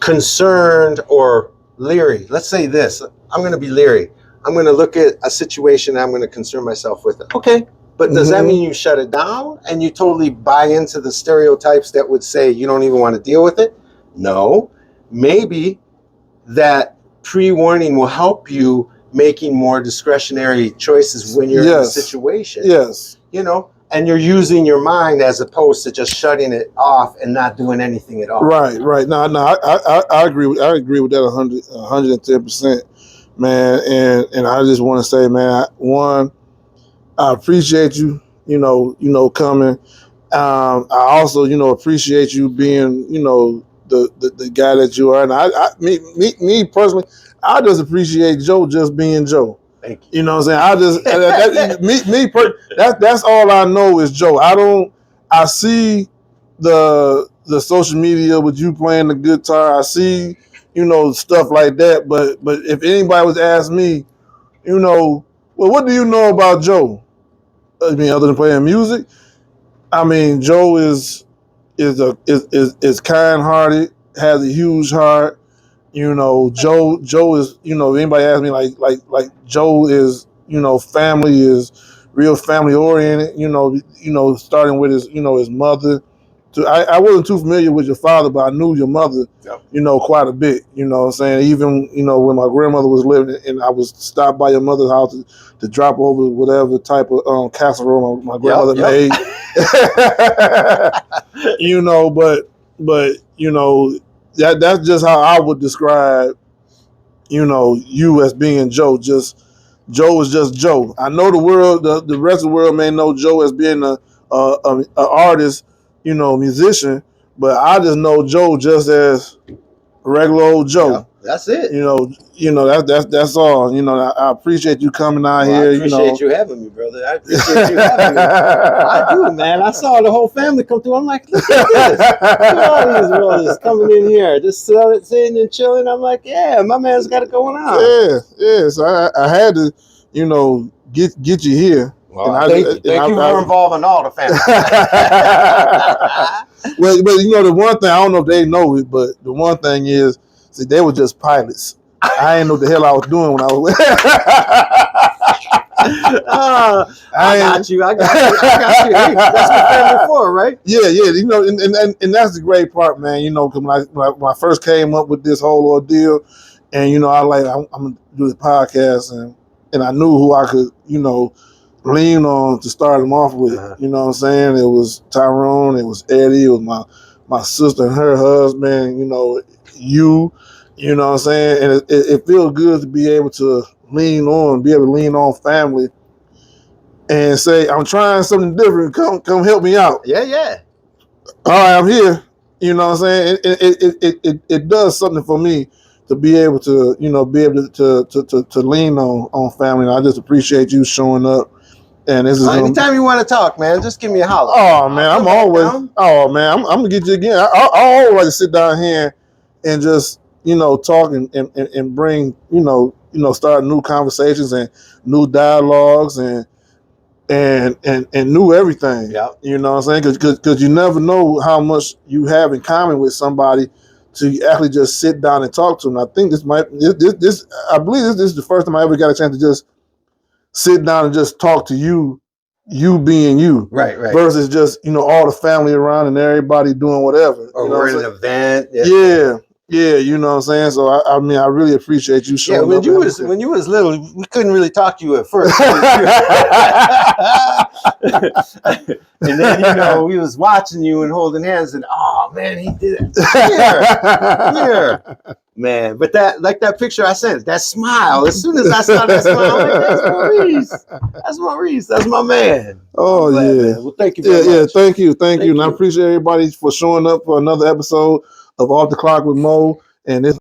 concerned or leery. Let's say this. I'm going to be leery. I'm going to look at a situation and I'm going to concern myself with it. Okay. But does that mean you shut it down and you totally buy into the stereotypes that would say you don't even want to deal with it? No. Maybe that pre-warning will help you making more discretionary choices when you're in a situation. Yes. And you're using your mind as opposed to just shutting it off and not doing anything at all. Right. No, I agree with that 110%, man. And I just want to say, man, I appreciate you, coming. I also, appreciate you being, the guy that you are. And me personally, I just appreciate Joe just being Joe. Thank you. You know what I'm saying? That's all I know is Joe. I see the social media with you playing the guitar. I see, stuff like that. But if anybody was to ask me, well, what do you know about Joe? I mean, other than playing music, I mean, Joe is kind hearted, has a huge heart. Joe is, anybody ask me like Joe is, family is real family oriented, starting with his mother. I wasn't too familiar with your father, but I knew your mother, quite a bit, what I'm saying? Even, when my grandmother was living and I was stopped by your mother's house to drop over whatever type of casserole my grandmother made. But that's just how I would describe, you as being Joe. Just Joe is just Joe. I know the rest of the world may know Joe as being a artist, musician, but I just know Joe just as regular old Joe. Yeah, that's it. That's all. I appreciate you coming out here. I appreciate you having me, brother. I appreciate you having me. I do, man. I saw the whole family come through. I'm like, look at this. Look at all these brothers coming in here, just sitting and chilling. I'm like, yeah, my man's got it going on. Yeah. So I had to, get you here. Well, thank you for involving all the family. Well, but the one thing, I don't know if they know it, but the one thing is, see, they were just pilots. I didn't know what the hell I was doing when I was. I got you. Hey, that's what family for, right? Yeah. And that's the great part, man. Because when I first came up with this whole ordeal, and I'm gonna do this podcast, and I knew who I could, lean on to start them off with. You know what I'm saying? It was Tyrone, it was Eddie, it was my sister and her husband, you know what I'm saying? And it feels good to be able to lean on family and say, I'm trying something different, come help me out. Yeah. All right, I'm here. You know what I'm saying? It does something for me to be able to, to lean on family. And I just appreciate you showing up. And this is anytime you want to talk, man, just give me a holler. Oh man, I'm gonna get you again. I always like to sit down here and just talk and bring start new conversations and new dialogues and new everything. Yeah. You know what I'm saying? Because you never know how much you have in common with somebody to actually just sit down and talk to them. I think I believe this is the first time I ever got a chance to just sit down and just talk to you being you. Right. Versus just, all the family around and everybody doing whatever. Or we're at an event. Yeah, you know what I'm saying? So I really appreciate you showing up. When you was little, we couldn't really talk to you at first. And then, we was watching you and holding hands and, oh man, he did it. Here. Man, but that picture I sent, that smile, as soon as I saw that smile, I'm like, that's Maurice. That's my man. Oh, yeah. Man. Well, thank you very much. Yeah, thank you. And I appreciate everybody for showing up for another episode of Off the Clock with Mo. And this